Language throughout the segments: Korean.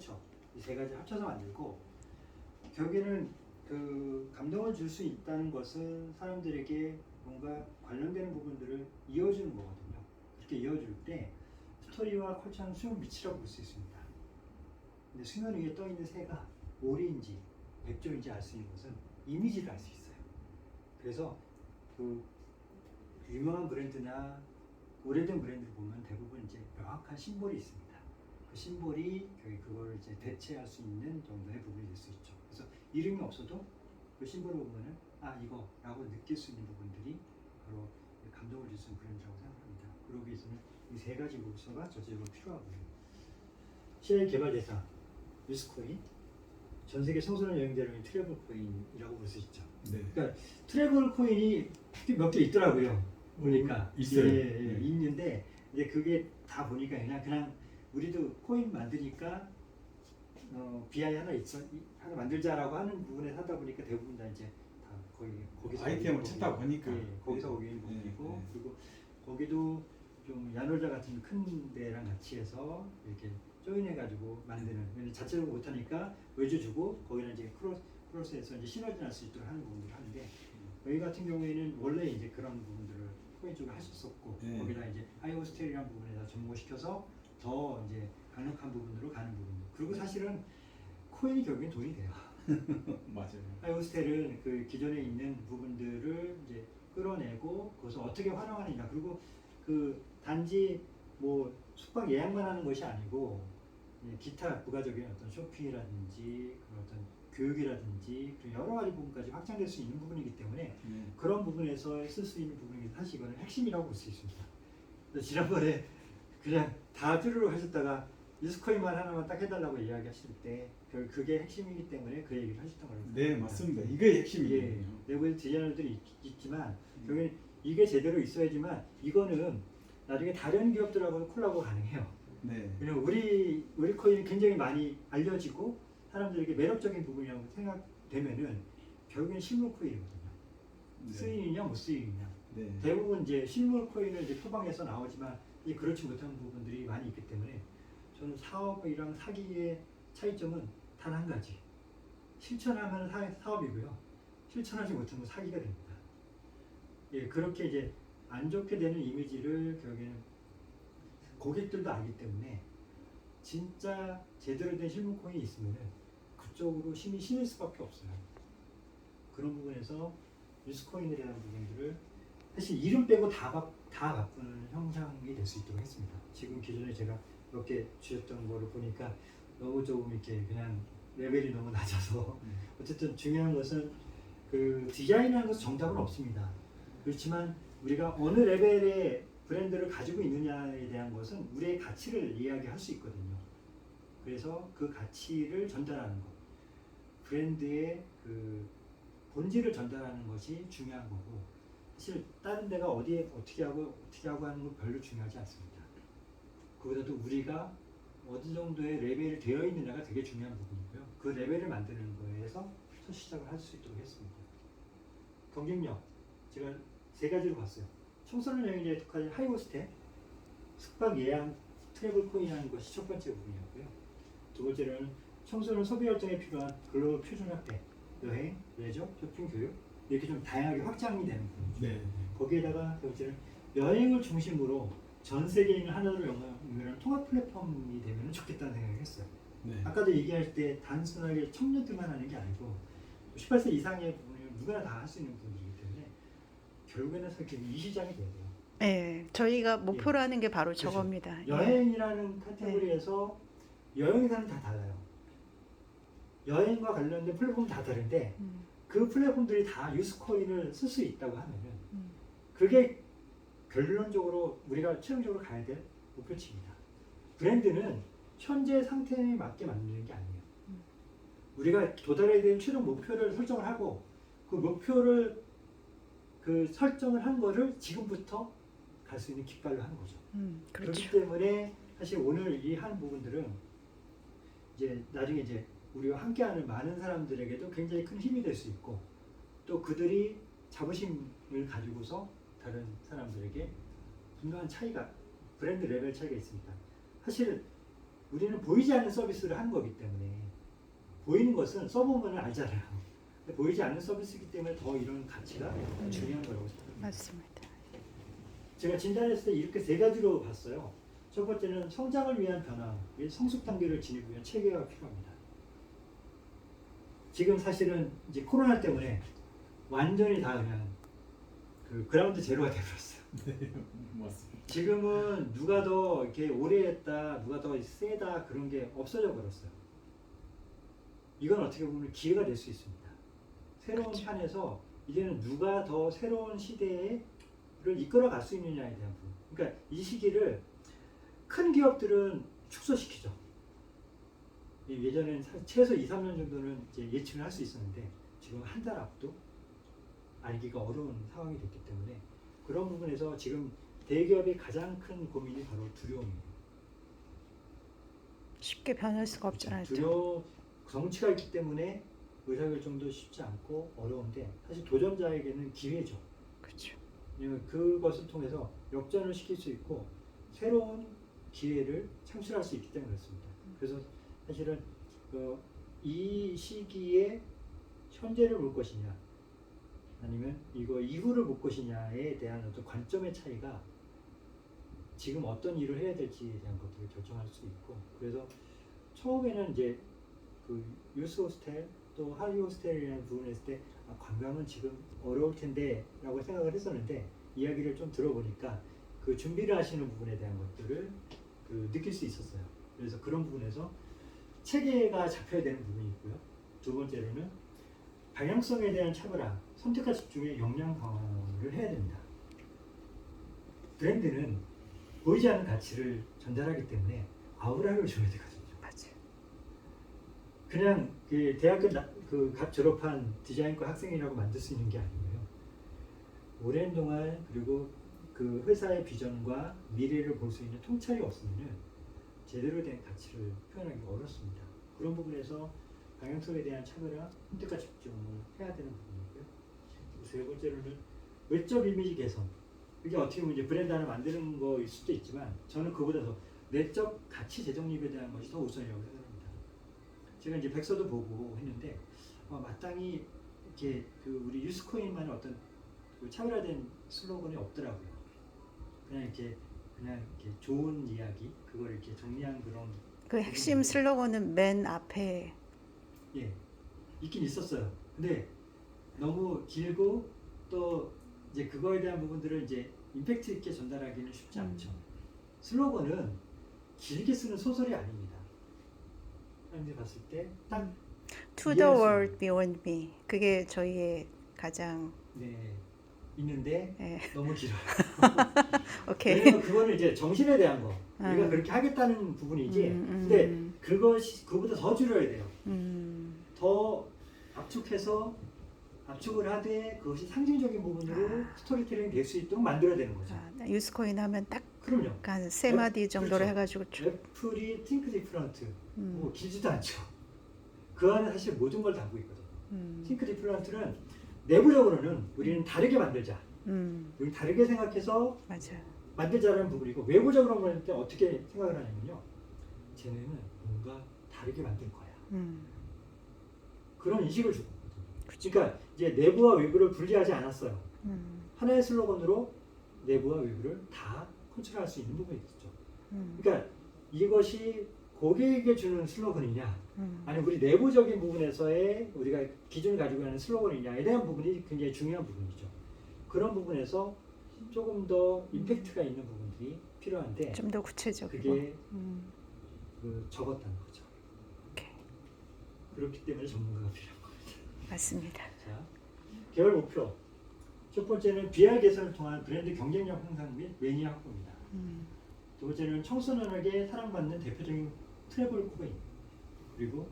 컬처 이 세 가지 합쳐서 만들고 결국에는 그 감동을 줄 수 있다는 것은 사람들에게 뭔가 관련되는 부분들을 이어주는 거거든요. 그렇게 이어줄 때 스토리와 컬처는 수면 밑이라고 볼 수 있습니다. 근데 수면 위에 떠 있는 새가 오리인지 백조인지 알 수 있는 것은 이미지를 알 수 있어요. 그래서 그 유명한 브랜드나 오래된 브랜드를 보면 대부분 이제 명확한 심볼이 있습니다. 그 심볼이 그걸 이제 대체할 수 있는 정도의 부분이 될 수 있죠. 그래서 이름이 없어도 그 심볼을 보면은 아 이거라고 느낄 수 있는 부분들이 바로 감동을 줄 수 있는 브랜드라고 생각합니다. 그러기 위해서는 이 세 가지 요소가 전체적으로 필요하고요. CI 개발 대상 유스코인, 전 세계 청소년 여행자를 트래블 코인이라고 볼 수 있죠. 네. 그러니까 트래블 코인이 몇 개 있더라고요. 보니까 있어요. 예, 있는데 이제 그게 다 보니까 그냥 우리도 코인 만드니까 BI 하나 만들자라고 하는 부분에 하다 보니까 대부분 다 이제 다 거기서 아이템을 찾다 보니까 예, 거기서 오게 있는 부분이고 네. 그리고 거기도 좀 야놀자 같은 큰 데랑 같이 해서 이렇게 조인해가지고 만드는 왜냐면 자체적으로 못하니까 외주 주고 거기는 이제 크로스해서 이제 시너지 날 수 있도록 하는 부분들을 하는데 여기 같은 경우에는 원래 이제 그런 부분들을 코인 쪽에 하셨었고 네. 거기다 이제 하이오스텔이라는 부분에다 접목시켜서 더 이제 강력한 부분으로 가는 부분. 그리고 사실은 코인이 결국엔 돈이 돼요. 맞아요. 하이오스텔은 그 기존에 있는 부분들을 이제 끌어내고 그것을 어떻게 활용하느냐. 그리고 그 단지 뭐 숙박 예약만 하는 것이 아니고 기타 부가적인 어떤 쇼핑이라든지 그런 어떤 교육이라든지 그런 여러 가지 부분까지 확장될 수 있는 부분이기 때문에 그런 부분에서 쓸 수 있는 부분이 사실 이거는 핵심이라고 볼 수 있습니다. 그래서 지난번에 그냥 다 쭈르륵 하셨다가 유스코인만 하나만 딱 해달라고 이야기하실 때 그게 핵심이기 때문에 그 얘기를 하셨던 거라고 네, 생각합니다. 맞습니다. 이게 핵심이에요. 예, 내부에 디자이너들이 있지만 결국엔 이게 제대로 있어야지만 이거는 나중에 다른 기업들하고는 콜라보 가능해요. 네. 왜냐면 우리 코인이 굉장히 많이 알려지고 사람들에게 매력적인 부분이라고 생각되면은 결국엔 실물 코인이거든요. 네. 쓰이느냐 못 쓰이느냐. 네. 대부분 이제 실물 코인을 이제 표방해서 나오지만 이제 그렇지 못한 부분들이 많이 있기 때문에 저는 사업이랑 사기의 차이점은 단 한 가지. 실천하면 사업이고요. 실천하지 못하면 사기가 됩니다. 예, 그렇게 이제 안 좋게 되는 이미지를 결국에는 고객들도 알기 때문에 진짜 제대로 된 실물 코인이 있으면 그쪽으로 힘이 실릴 수밖에 없어요. 그런 부분에서 뉴스코인이라는 부분들을 사실 이름 빼고 다 바꾸는 형상이 될 수 있도록 했습니다. 지금 기존에 제가 몇 개 주셨던 거를 보니까 너무 조금 이렇게 그냥 레벨이 너무 낮아서 어쨌든 중요한 것은 그 디자인하는 것은 정답은 없습니다. 그렇지만 우리가 어느 레벨의 브랜드를 가지고 있느냐에 대한 것은 우리의 가치를 이야기할 수 있거든요. 그래서 그 가치를 전달하는 것, 브랜드의 그 본질을 전달하는 것이 중요한 거고 사실 다른 데가 어디에 어떻게 하고 하는 건 별로 중요하지 않습니다. 그보다도 우리가 어느 정도의 레벨이 되어 있느냐가 되게 중요한 부분이고요. 그 레벨을 만드는 거에서 첫 시작을 할 수 있도록 했습니다. 경쟁력 제가 세 가지로 봤어요. 청소년 여행자에 특화된 하이호스텔, 숙박 예약, 트래블 코인이라는 것이 첫 번째 부분이었고요. 두 번째로는 청소년 소비 활동에 필요한 글로벌 표준 확대, 여행, 레저, 쇼핑, 교육 이렇게 좀 다양하게 확장이 되는 부분이죠. 네. 거기에다가 세 번째는 여행을 중심으로 전 세계인을 하나로 연결하는 통합 플랫폼이 되면 좋겠다는 생각을 했어요. 네. 아까도 얘기할 때 단순하게 청년들만 하는 게 아니고 18세 이상의 부분을 누구나 다 할 수 있는 부분이기 때문에 결국에는 사실 이 시장이 돼야 돼요. 네, 저희가 목표로 하는 게 바로 그렇죠. 저겁니다. 여행이라는 카테고리에서 여행사는 다 달라요. 여행과 관련된 플랫폼은 다 다른데 그 플랫폼들이 다 유스코인을 쓸 수 있다고 하면은 그게 결론적으로 우리가 최종적으로 가야 될 목표치입니다. 브랜드는 현재 상태에 맞게 만드는 게 아니에요. 우리가 도달해야 되는 최종 목표를 설정을 하고 그 목표를 그 설정을 한 거를 지금부터 갈 수 있는 깃발로 하는 거죠. 그렇죠. 그렇기 때문에 사실 오늘 이 한 부분들은 이제 나중에 이제 우리와 함께하는 많은 사람들에게도 굉장히 큰 힘이 될 수 있고 또 그들이 자부심을 가지고서 다른 사람들에게 분명한 차이가 브랜드 레벨 차이가 있습니다. 사실 우리는 보이지 않는 서비스를 하는 거기 때문에 보이는 것은 써보면 알잖아요. 근데 보이지 않는 서비스이기 때문에 더 이런 가치가 중요한 거라고 생각합니다. 맞습니다. 제가 진단했을 때 이렇게 세 가지로 봤어요. 첫 번째는 성장을 위한 변화, 성숙 단계를 지니기 위한 체계가 필요합니다. 지금 사실은 이제 코로나 때문에 완전히 다 그냥 그 그라운드 제로가 되어버렸어요. 네, 맞습니다. 지금은 누가 더 이렇게 오래 했다, 누가 더 세다 그런 게 없어져 버렸어요. 이건 어떻게 보면 기회가 될 수 있습니다. 새로운 그렇죠. 판에서 이제는 누가 더 새로운 시대를 이끌어갈 수 있느냐에 대한 부분. 그러니까 이 시기를 큰 기업들은 축소시키죠. 예전에는 최소 2, 3년 정도는 이제 예측을 할 수 있었는데 지금 한 달 앞도 알기가 어려운 상황이 됐기 때문에 그런 부분에서 지금 대기업의 가장 큰 고민이 바로 두려움이에요. 쉽게 변할 수가 없잖아요. 또. 두려움, 정치가 있기 때문에 의사결정도 쉽지 않고 어려운데 사실 도전자에게는 기회죠. 그렇죠. 왜냐하면 그것을 통해서 역전을 시킬 수 있고 새로운 기회를 창출할 수 있기 때문에 그렇습니다. 그래서 사실은 이 시기에 현재를 볼 것이냐 아니면 이거 이후를 볼 것이냐에 대한 어떤 관점의 차이가 지금 어떤 일을 해야 될지에 대한 것들을 결정할 수 있고 그래서 처음에는 이제 그 유스 호스텔 또 하위 호스텔이라는 부분을 했을 때 관광은 지금 어려울 텐데 라고 생각을 했었는데 이야기를 좀 들어보니까 그 준비를 하시는 부분에 대한 것들을 느낄 수 있었어요. 그래서 그런 부분에서 체계가 잡혀야 되는 부분이 있고요. 두 번째로는 방향성에 대한 차별화, 선택과 집중의 역량 강화를 해야 됩니다. 브랜드는 보이지 않는 가치를 전달하기 때문에 아우라를 줘야 되거든요. 맞아요. 그냥 그 대학교 갓 졸업한 디자인과 학생이라고 만들 수 있는 게 아니고요. 오랜 동안 그리고 그 회사의 비전과 미래를 볼 수 있는 통찰이 없으면 제대로 된 가치를 표현하기 어렵습니다. 그런 부분에서 방향성에 대한 차별화, 선택과 집중을 해야 되는 부분이고요. 세 번째로는 외적 이미지 개선. 이게 어떻게 보면 이제 브랜드 하나 만드는 거일 수도 있지만 저는 그보다 더 내적 가치 재정립에 대한 것이 더 우선이라고 생각합니다. 제가 이제 백서도 보고 했는데 마땅히 이렇게 그 우리 유스코인만의 어떤 그 차별화된 슬로건이 없더라고요. 그냥 이렇게 좋은 이야기 그걸 이렇게 정리한 그런 그 핵심 슬로건은 맨 앞에 예 있긴 있었어요. 근데 너무 길고 또 이제 그거에 대한 부분들을 이제 임팩트 있게 전달하기는 쉽지 않죠. 슬로건은 길게 쓰는 소설이 아닙니다. 사람들이 봤을 때딱 To the world beyond me. 그게 저희의 가장 네, 있는데 예. 너무 길어요. 오케이. 왜냐면 그거는 이제 정신에 대한 거 우리가 그렇게 하겠다는 부분이지 근데 그것이 그보다 더 줄여야 돼요. 더 압축을 하되 그것이 상징적인 부분으로 스토리텔링이 될 수 있도록 만들어야 되는 거죠. 유스코인 하면 딱 그럼요. 한 세 마디 정도로 그렇죠. 해가지고 쭉. 애플이 팅크 디프런트 뭐 길지도 않죠. 그 안에 사실 모든 걸 담고 있거든요. 팅크 디프런트는 내부적으로는 우리는 다르게 만들자. 우리 다르게 생각해서 맞아요. 만들자라는 부분이고 외부적으로 볼 때 어떻게 생각을 하냐면요. 쟤네는 뭔가 다르게 만들 거야. 그런 인식을 주고 있거든요. 그러니까 이제 내부와 외부를 분리하지 않았어요. 하나의 슬로건으로 내부와 외부를 다 컨트롤할 수 있는 부분이 있죠. 그러니까 이것이 고객에게 주는 슬로건이냐 아니면 우리 내부적인 부분에서의 우리가 기준을 가지고 하는 슬로건이냐에 대한 부분이 굉장히 중요한 부분이죠. 그런 부분에서 조금 더 임팩트가 있는 부분들이 필요한데 좀 더 구체적이고. 그게 적었다는 거죠. 오케이. 그렇기 때문에 전문가가 필요한 겁니다. 맞습니다. 자, 개월 목표. 첫 번째는 BR 개선을 통한 브랜드 경쟁력 향상 및 매니아 확보입니다. 두 번째는 청소년에게 사랑받는 대표적인 트래블 코인. 그리고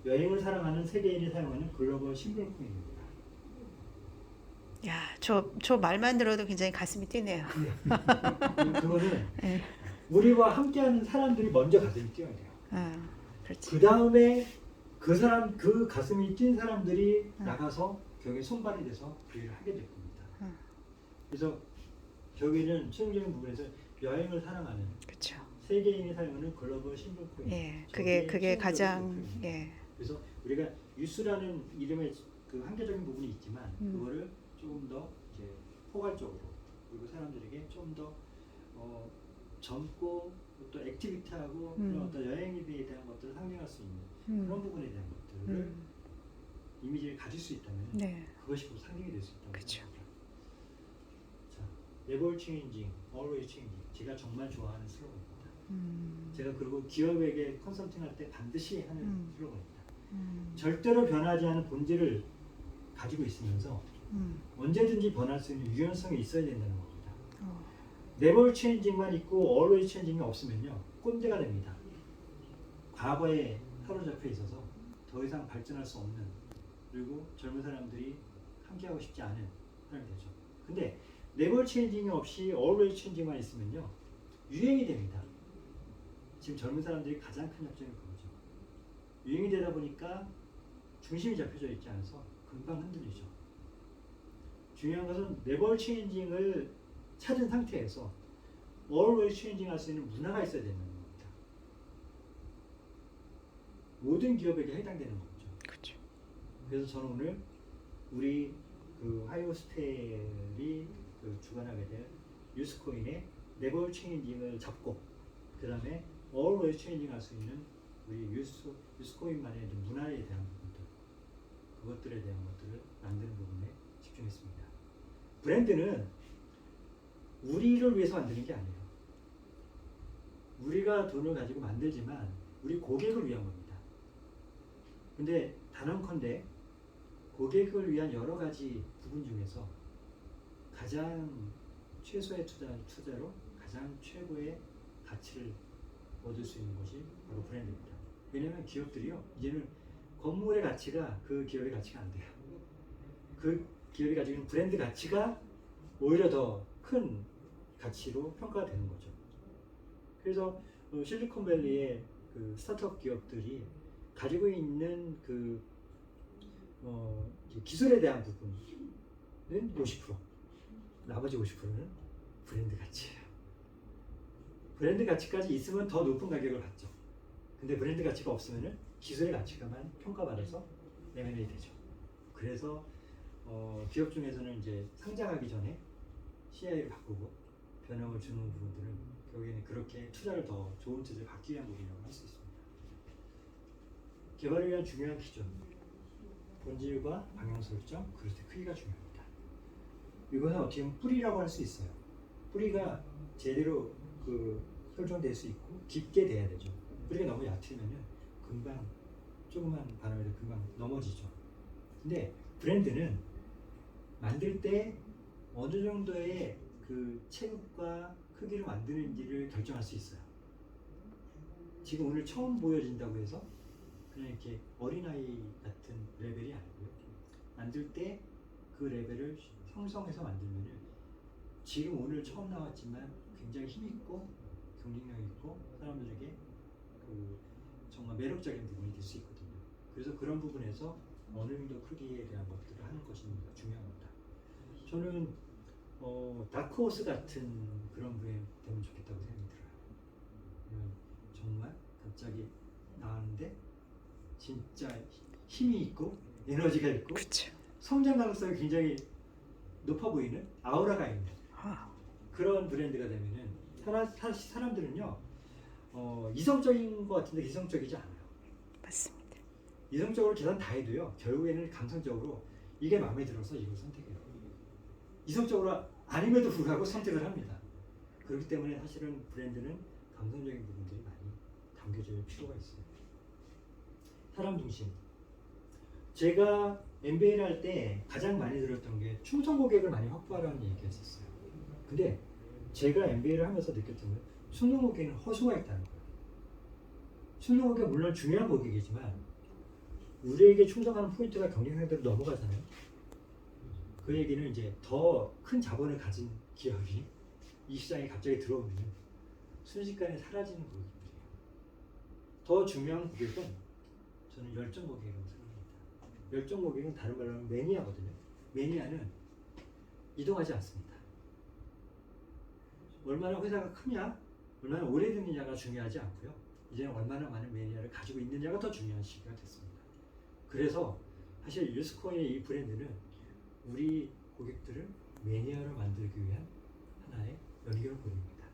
여행을 사랑하는 세계인이 사용하는 글로벌 심볼 코인입니다. 야, 저 말만 들어도 굉장히 가슴이 뛰네요. 그거는 네. 우리와 함께하는 사람들이 먼저 가슴이 뛰어야 돼요. 그렇지. 그 다음에 그 가슴이 뛴 사람들이 나가서 벽에 손발이 돼서 그 일을 하게 될 겁니다. 그래서 저기는 최종적인 부분에서 여행을 사랑하는 그렇죠. 세계인이 사용하는 글로벌 신분 코인. 예, 저게 그게 최종적인 가장 목표입니다. 예, 그래서 우리가 유스라는 이름의 그 한계적인 부분이 있지만 그거를 조금 더 이제 포괄적으로 그리고 사람들에게 좀 더 젊고 또 액티비티하고 그런 어떤 여행에 대한 것들을 상징할 수 있는 그런 부분에 대한 것들을 이미지를 가질 수 있다면 네, 그것이 곧 상징이 될 수 있다고 그쵸. 생각합니다. 자, Never changing, always changing. 제가 정말 좋아하는 슬로건입니다. 제가 그리고 기업에게 컨설팅할 때 반드시 하는 슬로건입니다. 절대로 변하지 않은 본질을 가지고 있으면서 언제든지 변할 수 있는 유연성이 있어야 된다는 겁니다. Never changing만 있고 always changing이 없으면요 꼰대가 됩니다. 과거에 사로잡혀 있어서 더 이상 발전할 수 없는 그리고 젊은 사람들이 함께하고 싶지 않은 사람이 되죠. 근데 Never changing이 없이 always changing만 있으면요 유행이 됩니다. 지금 젊은 사람들이 가장 큰 약점이 그거죠. 유행이 되다 보니까 중심이 잡혀져 있지 않아서 금방 흔들리죠. 중요한 것은 Never changing을 찾은 상태에서 always changing 할 수 있는 문화가 있어야 되는 겁니다. 모든 기업에게 해당되는 거죠. 그렇죠. 그래서 저는 오늘 우리 그 하이오스텔이 그 주관하게 될 유스코인의 Never changing을 잡고 그 다음에 always changing 할 수 있는 우리 유스코인만의 문화에 대한 부분들 그것들에 대한 것들을 만드는 부분에 집중했습니다. 브랜드는 우리를 위해서 만드는 게 아니에요. 우리가 돈을 가지고 만들지만 우리 고객을 위한 겁니다. 근데 단언컨대 고객을 위한 여러 가지 부분 중에서 가장 최소의 투자로 가장 최고의 가치를 얻을 수 있는 것이 바로 브랜드입니다. 왜냐하면 기업들이요 이제는 건물의 가치가 그 기업의 가치가 안 돼요. 그 기업이 가지고 있는 브랜드 가치가 오히려 더 큰 가치로 평가가 되는 거죠. 그래서 실리콘밸리의 그 스타트업 기업들이 가지고 있는 그 기술에 대한 부분은 50%, 나머지 50%는 브랜드 가치예요. 브랜드 가치까지 있으면 더 높은 가격을 받죠. 근데 브랜드 가치가 없으면은 기술의 가치가만 평가받아서 M&A 되죠. 그래서 기업 중에서는 이제 상장하기 전에 CI를 바꾸고 변형을 주는 부분들은 결국에는 그렇게 투자를 더 좋은 투자를 받기 위한 부분이라고 할 수 있습니다. 개발을 위한 중요한 기준, 본질과 방향 설정, 그릇의 크기가 중요합니다. 이것은 어떻게 보면 뿌리라고 할 수 있어요. 뿌리가 제대로 그 설정될 수 있고 깊게 돼야 되죠. 뿌리가 너무 얕으면은 금방 조그만 바람에도 금방 넘어지죠. 근데 브랜드는 만들 때 어느 정도의 그 체급과 크기를 만드는지를 결정할 수 있어요. 지금 오늘 처음 보여진다고 해서 그냥 이렇게 어린아이 같은 레벨이 아니고요. 만들 때 그 레벨을 형성해서 만들면은 지금 오늘 처음 나왔지만 굉장히 힘있고 경쟁력 있고 사람들에게 그 정말 매력적인 부분이 될 수 있거든요. 그래서 그런 부분에서 어느 정도 크기에 대한 것들을 하는 것이 중요합니다. 저는 다크호스 같은 그런 브랜드 되면 좋겠다고 생각이 들어요. 정말 갑자기 나왔는데 진짜 힘이 있고 에너지가 있고 그렇죠. 성장 가능성이 굉장히 높아 보이는 아우라가 있는 그런 브랜드가 되면은 사람들은요 이성적인 것 같은데 이성적이지 않아요. 맞습니다. 이성적으로 계산 다 해도요 결국에는 감성적으로 이게 마음에 들어서 이걸 선택해요. 이성적으로 아님에도 불구하고 선택을 합니다. 그렇기 때문에 사실은 브랜드는 감성적인 부분들이 많이 담겨질 필요가 있어요. 사람 중심. 제가 MBA를 할 때 가장 많이 들었던 게 충성 고객을 많이 확보하라는 얘기였었어요. 근데 제가 MBA를 하면서 느꼈던 건 충성 고객은 허수가 있다는 거예요. 충성 고객은 물론 중요한 고객이지만 우리에게 충성하는 포인트가 경쟁 상대로 넘어가잖아요. 그 얘기는 이제 더 큰 자본을 가진 기업이 이 시장에 갑자기 들어오면 순식간에 사라지는 고객들이에요. 더 중요한 고객은 저는 열정 고객이라고 생각합니다. 열정 고객은 다른 말로 하면 매니아거든요. 매니아는 이동하지 않습니다. 얼마나 회사가 크냐, 얼마나 오래됐느냐가 중요하지 않고요. 이제는 얼마나 많은 매니아를 가지고 있느냐가 더 중요한 시기가 됐습니다. 그래서 사실 유스코인의 이 브랜드는 우리 고객들을 매니아로 만들기 위한 하나의 연결고리입니다.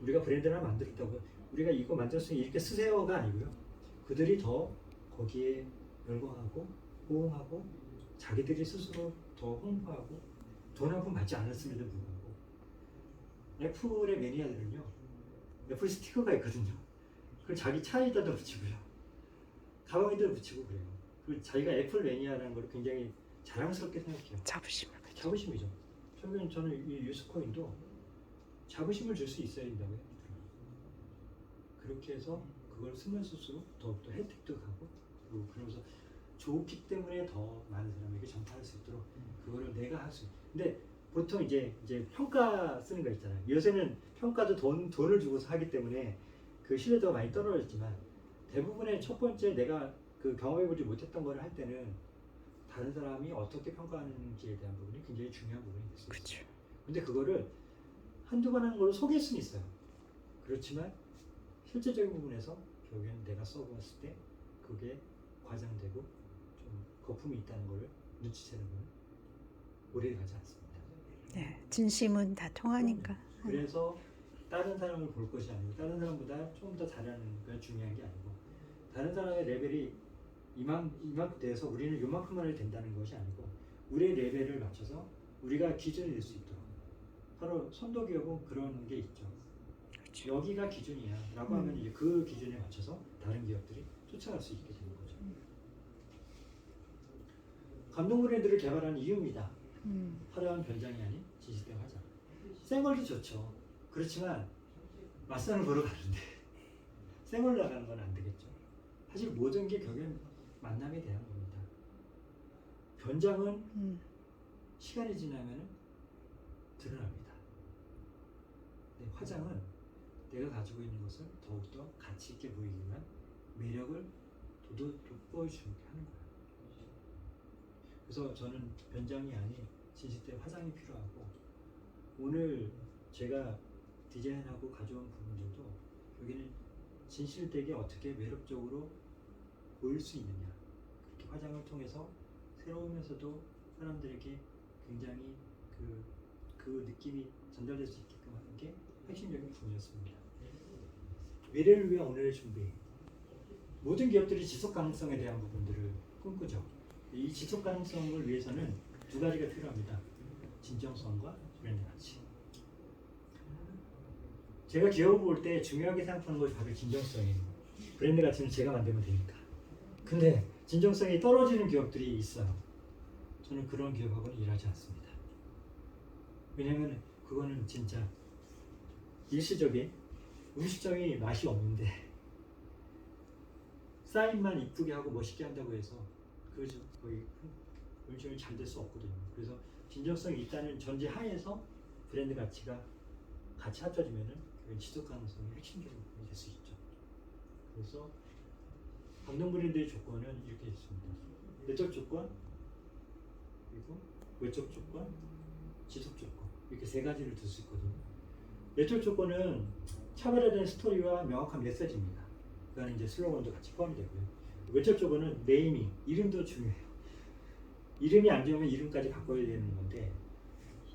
우리가 브랜드를 하나 만들었다고 우리가 이거 만들었으니 이렇게 쓰세요가 아니고요. 그들이 더 거기에 열광하고 호응하고 자기들이 스스로 더 홍보하고 돈 한 푼 받지 않았음에도 불구하고 애플의 매니아들은요. 애플 스티커가 있거든요. 그걸 자기 차에다도 붙이고요. 가방에도 붙이고 그래요. 그리고 자기가 애플 매니아라는 걸 굉장히 자랑스럽게 생각해요. 자부심을 가지고. 자부심이죠. 저는 이 유스코인도 자부심을 줄 수 있어야 된다고 합니다. 그렇게 해서 그걸 쓰면 쓸수록 더욱더 혜택도 가고 그리고 그러면서 좋기 때문에 더 많은 사람에게 전파할 수 있도록 그거를 내가 할 수. 근데 보통 이제 평가 쓰는 거 있잖아요. 요새는 평가도 돈을 주고서 하기 때문에 그 신뢰도가 많이 떨어졌지만 대부분의 첫 번째 내가 그 경험해보지 못했던 거를 할 때는 다른 사람이 어떻게 평가하는지에 대한 부분이 굉장히 중요한 부분이 될 수 있어요. 그렇죠. 근데 그거를 한두 번 하는 걸로 속일 수는 있어요. 그렇지만 실제적인 부분에서 결국에는 내가 써보았을 때 그게 과장되고 좀 거품이 있다는 걸 눈치채는 건 오래 가지 않습니다. 네, 진심은 다 통하니까. 그래서 다른 사람을 볼 것이 아니고 다른 사람보다 좀 더 잘하는 게 중요한 게 아니고 다른 사람의 레벨이 이만큼 돼서 우리는 요만큼만 해도 된다는 것이 아니고 우리의 레벨을 맞춰서 우리가 기준이 될 수 있도록 바로 선도기업은 그런 게 있죠. 그렇죠. 여기가 기준이야 라고 하면 이제 그 기준에 맞춰서 다른 기업들이 쫓아갈 수 있게 되는 거죠. 감동 브랜드를 개발한 이유입니다. 화려한 변장이 아닌 진실된 화장. 생얼도 좋죠. 그렇지만 맞선을 보러 가는데 생얼 나가는 건 안 되겠죠. 사실 모든 게 결국엔 만남에 대한 겁니다. 변장은 시간이 지나면 드러납니다. 근데 화장은 내가 가지고 있는 것을 더욱더 가치 있게 보이기 위한 매력을 돋보여주게 하는 거예요. 그래서 저는 변장이 아닌 진실된 화장이 필요하고 오늘 제가 디자인하고 가져온 부분들도 여기는 진실되게 어떻게 매력적으로 보일 수 있느냐 그렇게 화장을 통해서 새로우면서도 사람들에게 굉장히 그 느낌이 전달될 수 있게끔 하는 게 핵심적인 부분이었습니다. 미래를 위한 오늘의 준비. 모든 기업들이 지속 가능성에 대한 부분들을 꿈꾸죠. 이 지속 가능성을 위해서는 두 가지가 필요합니다. 진정성과 브랜드 가치. 제가 기업을 볼 때 중요하게 생각하는 것이 바로 진정성이에요. 브랜드 가치는 제가 만들면 되니까. 근데 진정성이 떨어지는 기업들이 있어요. 저는 그런 기업하고는 일하지 않습니다. 왜냐면 그거는 진짜 일시적인 음식점이 맛이 없는데 사인만 이쁘게 하고 멋있게 한다고 해서 그 거의 음식점이 잘 될 수 없거든요. 그래서 진정성이 있다는 전제 하에서 브랜드 가치가 같이 합쳐지면은 지속 가능성이 핵심적인 부분이 될 수 있죠. 그래서 감동 브랜드의 조건은 이렇게 있습니다. 내적 조건, 그리고 외적 조건, 지속 조건 이렇게 세 가지를 들 수 있거든요. 내적 조건은 차별화된 스토리와 명확한 메시지입니다. 그거는 이제 슬로건도 같이 포함이 되고요. 외적 조건은 네이밍, 이름도 중요해요. 이름이 안 좋으면 이름까지 바꿔야 되는 건데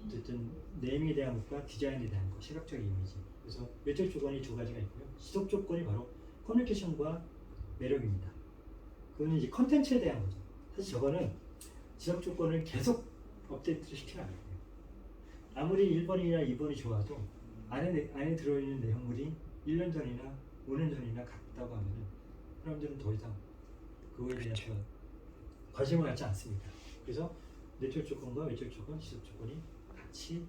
어쨌든 네이밍에 대한 것과 디자인에 대한 것, 시각적 이미지. 그래서 외적 조건이 두 가지가 있고요. 지속 조건이 바로 커뮤니케이션과 매력입니다. 그거는 이제 컨텐츠에 대한 거죠. 사실 저거는 지속 조건을 계속 업데이트를 시키면 안 돼요. 아무리 1번이나 2번이 좋아도 안에 들어있는 내용물이 1년 전이나 5년 전이나 같다고 하면 사람들은 더 이상 그거에 대해서 관심을 갖지 않습니다. 그래서 내적 조건과 외적 조건, 지속 조건이 같이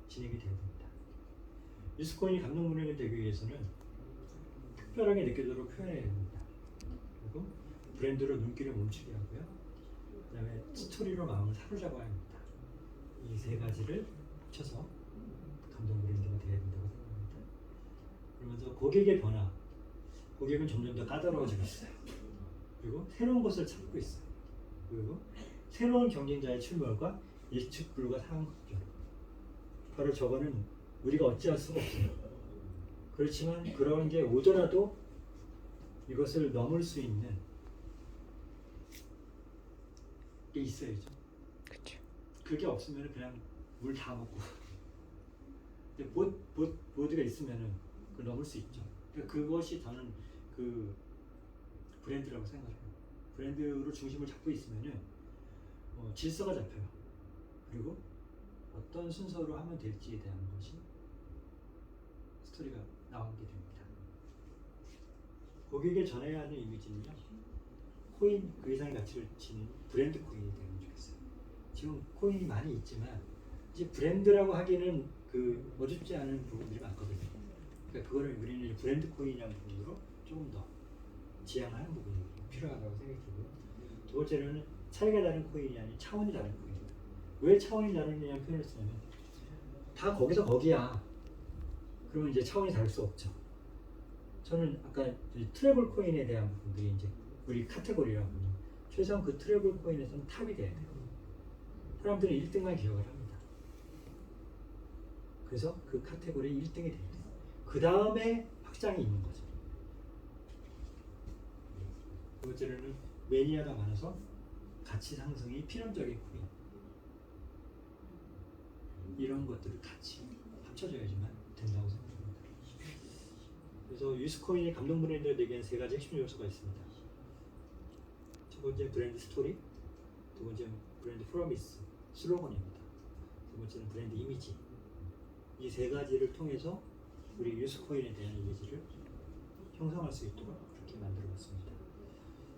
진행이 되어야 됩니다. 유스코인이 감동 브랜드가 되기 위해서는 특별하게 느껴지도록 표현해야 됩니다. 그리고 브랜드로 눈길을 멈추게 하고요. 그 다음에 스토리로 마음을 사로잡아야 합니다. 이 세 가지를 합쳐서 감동 브랜드가 되어야 된다고 생각합니다. 그러면서 고객의 변화, 고객은 점점 더 까다로워지고 있어요. 그리고 새로운 것을 찾고 있어요. 그리고 새로운 경쟁자의 출몰과 예측 불가 상황 급변. 바로 저거는 우리가 어찌할 수가 없어요. 그렇지만 그런 게 오더라도 이것을 넘을 수 있는 게 있어야죠. 그렇죠. 그게 없으면 그냥 물 다 먹고. 근데 보드가 있으면은 그걸 넘을 수 있죠. 그러니까 그것이 저는 그 브랜드라고 생각해요. 브랜드로 중심을 잡고 있으면은 질서가 잡혀요. 그리고 어떤 순서로 하면 될지에 대한 것이 스토리가 나오게 됩니다. 고객에 전해야 하는 이미지는요, 코인 그 이상의 가치를 지닌 브랜드 코인이 되면 좋겠어요. 지금 코인이 많이 있지만 이제 브랜드라고 하기는 그 어줍지 않은 부분들이 많거든요. 그러니까 그거를 우리는 브랜드 코인이라는 부분으로 조금 더 지향하는 부분이 필요하다고 생각이 들고요. 두 번째로는 차이가 다른 코인이 아닌 차원이 다른 코인입니다. 왜 차원이 다르냐는 표현을 쓰냐면 다 거기서 거기야. 그러면 이제 차원이 다를 수 없죠. 저는 아까 트래블 코인에 대한 부분들이 이제 우리 카테고리라고 하면 최소한 그 트래블 코인에서는 탑이 돼야 돼요. 사람들은 1등만 기억을 합니다. 그래서 그 카테고리 1등이 돼야 돼요. 그 다음에 확장이 있는 거죠. 두 번째로는 매니아가 많아서 가치 상승이 필연적인 코인. 이런 것들을 같이 합쳐져야지만 된다고 생각합니다. 그래서 유스코인의 감동 브랜드를 내기엔 세 가지 핵심 요소가 있습니다. 첫 번째 브랜드 스토리, 두 번째 브랜드 프로미스, 슬로건입니다. 두 번째는 브랜드 이미지. 이 세 가지를 통해서 우리 유스코인에 대한 이미지를 형성할 수 있도록 그렇게 만들어봤습니다.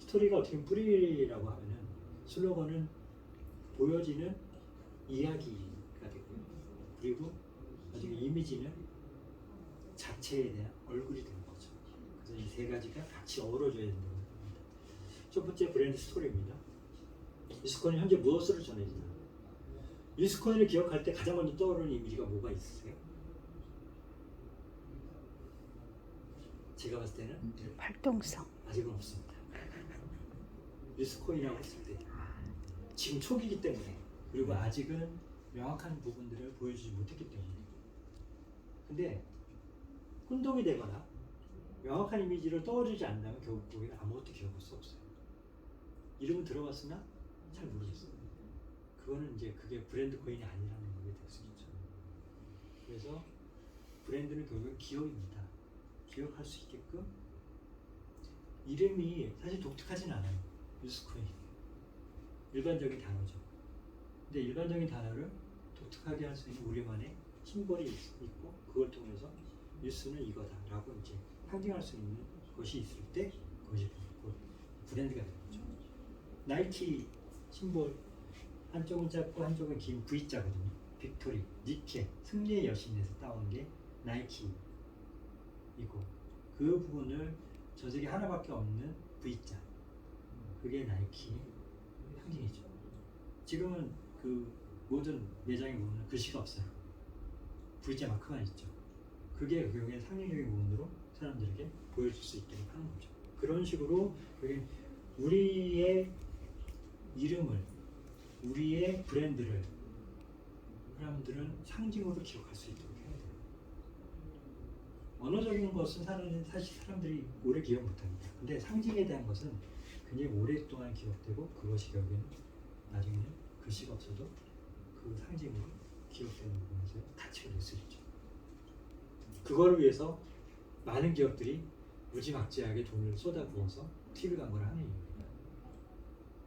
스토리가 어떻게 뿌리라고 하면은 슬로건은 보여지는 이야기가 되고요. 그리고 나중에 이미지는 자체에 대한 얼굴이 되는 거죠. 그래서 이 세 가지가 같이 어우러져야 된다고 합니다. 첫 번째 브랜드 스토리입니다. 유스코인이 현재 무엇을 전해지나? 유스코인을 기억할 때 가장 먼저 떠오르는 이미지가 뭐가 있으세요? 제가 봤을 때는 활동성. 아직은 없습니다. 유스코인이라고 했을 때 지금 초기이기 때문에 그리고 아직은 명확한 부분들을 보여주지 못했기 때문에 근데 혼동이 되거나 명확한 이미지를 떠올리지 않는다면 결국 거기는 아무것도 기억할 수 없어요. 이름은 들어봤으나 잘 모르겠어요. 그거는 이제 그게 브랜드 코인이 아니라는 게 될 수 있죠. 그래서 브랜드는 결국 기억입니다. 기억할 수 있게끔 이름이 사실 독특하진 않아요. 유스코인 일반적인 단어죠. 근데 일반적인 단어를 독특하게 할 수 있는 우리만의 심벌이 있고 그걸 통해서 뉴스는 이거다라고 이제 상징할 수 있는 것이 있을 때 그것이 브랜드가 되는 거죠. 나이키 심볼 한쪽은 짧고 한쪽은 긴 V자거든요. 빅토리, 니케, 승리의 여신에서 따온 게 나이키이고 그 부분을 전 세계 하나밖에 없는 V자 그게 나이키의 상징이죠. 지금은 그 모든 매장에 보면 글씨가 없어요. V자 마크만 있죠. 그게 결국엔 상징적인 부분으로 사람들에게 보여줄 수 있도록 하는 거죠. 그런 식으로 우리의 이름을, 우리의 브랜드를 사람들은 상징으로 기억할 수 있도록 해야 돼요. 언어적인 것은 사실 사람들이 오래 기억 못합니다. 근데 상징에 대한 것은 굉장히 오랫동안 기억되고 그것이 결국에는 나중에는 글씨가 없어도 그 상징으로 기억되는 부분에서 가치가 될 수 있죠. 그거를 위해서 많은 기업들이 무지막지하게 돈을 쏟아부어서 TV 광고를 하는 이유입니다.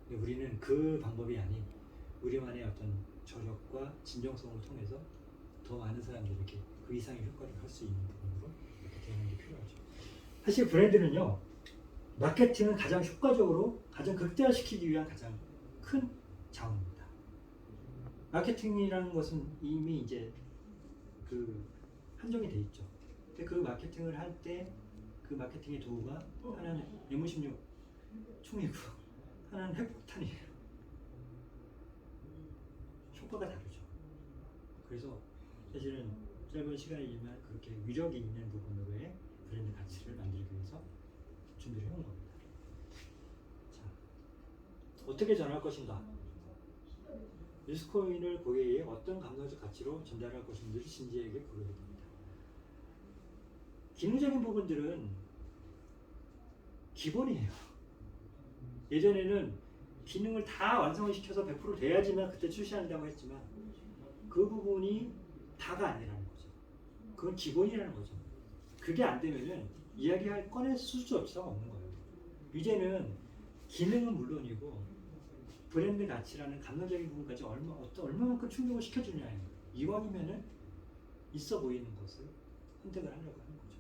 근데 우리는 그 방법이 아닌 우리만의 어떤 저력과 진정성을 통해서 더 많은 사람들에게 그 이상의 효과를 할 수 있는 부분으로 이렇게 되는 게 필요하죠. 사실 브랜드는요, 마케팅은 가장 효과적으로 가장 극대화시키기 위한 가장 큰 자원입니다. 마케팅이라는 것은 이미 이제 그 한정이 돼 있죠. 근데 그 마케팅을 할 때 그 마케팅의 도구가 하나는 M16 총이고 하나는 핵폭탄이에요. 효과가 다르죠. 그래서 사실은 짧은 시간이지만 그렇게 위력이 있는 부분으로의 브랜드 가치를 만들기 위해서 준비를 해온 겁니다. 자, 어떻게 전할 것인가? 뉴스코인을 고객에게 어떤 감성적 가치로 전달할 것인지를 진지하게 고려해야 됩니다. 기능적인 부분들은 기본이에요. 예전에는 기능을 다 완성을 시켜서 100% 돼야지만 그때 출시한다고 했지만 그 부분이 다가 아니라는 거죠. 그건 기본이라는 거죠. 그게 안 되면은 이야기할 꺼낼 수조차 없는 거예요. 이제는 기능은 물론이고 브랜드 가치라는 감성적인 부분까지 얼마만큼 충족을 시켜주냐예요. 이왕이면은 있어 보이는 것을 선택을 하려고 하는 거죠.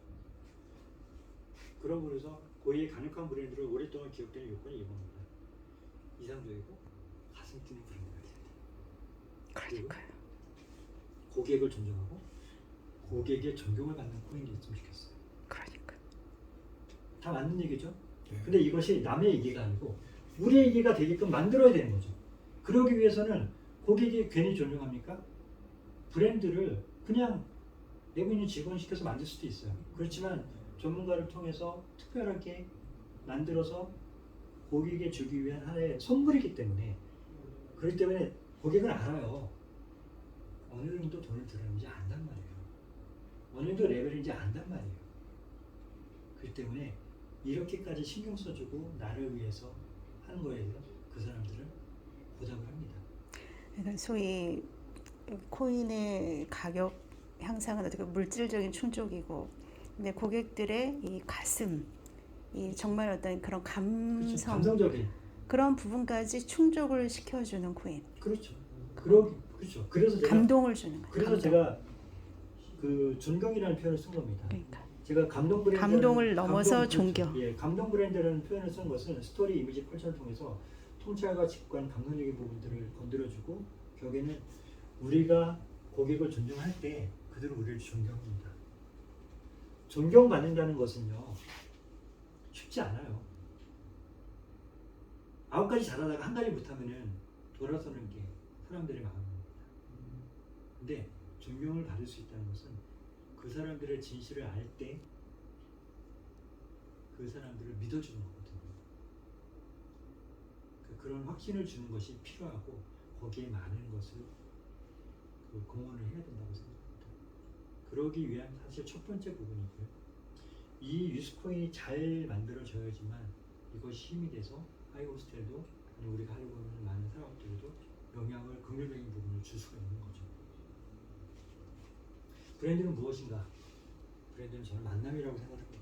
그러고 그래서 고유의 강력한 브랜드를 오랫동안 기억되는 요건이 이겁니다. 이상적이고 가슴 뛰는 브랜드가 돼야 돼요. 그러니까요. 고객을 존중하고 고객의 존경을 받는 코인이 됐으면 좋겠어요. 그러니까. 다 맞는 얘기죠? 네. 근데 이것이 남의 얘기가 아니고 우리의 얘기가 되게끔 만들어야 되는 거죠. 그러기 위해서는 고객이 괜히 존중합니까? 브랜드를 그냥 내고 있는 직원 시켜서 만들 수도 있어요. 그렇지만 전문가를 통해서 특별하게 만들어서 고객에게 주기 위한 하나의 선물이기 때문에 그렇기 때문에 고객은 알아요. 어느 정도 돈을 들었는지 안단 말이에요. 어느 정도 레벨인지 안단 말이에요. 그렇기 때문에 이렇게까지 신경 써주고 나를 위해서 하는 거에 대해서 그 사람들은 보답을 합니다. 그러니까 소위 코인의 가격 향상은 어떻게 물질적인 충족이고, 근데 고객들의 이 가슴, 이 정말 어떤 그런 그렇죠. 감성, 감성적인. 그런 부분까지 충족을 시켜주는 코인, 그렇죠. 그렇죠. 그래서 제가 감동을 주는 거예요. 그래서 제가 그 존경이라는 표현을 쓴 겁니다. 그러니까 제가 감동 브랜드 감동을 넘어서 존경. 예, 감동 브랜드라는 표현을 쓴 것은 스토리, 이미지, 컬처를 통해서 통찰과 직관, 감성적인 부분들을 건드려주고 결국에는 우리가 고객을 존중할 때 그들은 우리를 존경합니다. 존경받는다는 것은요 쉽지 않아요. 9가지 잘하다가 한 가지 못하면은 돌아서는 게 사람들의 마음입니다. 근데 존경을 받을 수 있다는 것은 그 사람들의 진실을 알 때 그 사람들을 믿어주는 거거든요. 그런 확신을 주는 것이 필요하고 거기에 많은 것을 공헌을 해야 된다고 생각합니다. 그러기 위한 사실 첫 번째 부분이고요. 이 뉴스코인이 잘 만들어져야지만 이것이 힘이 돼서 하이호스텔도 아니 우리가 하려고 하는 많은 사업들도 영향을 긍정적인 부분을 줄 수가 있는 거죠. 브랜드는 무엇인가? 브랜드는 저는 만남이라고 생각합니다.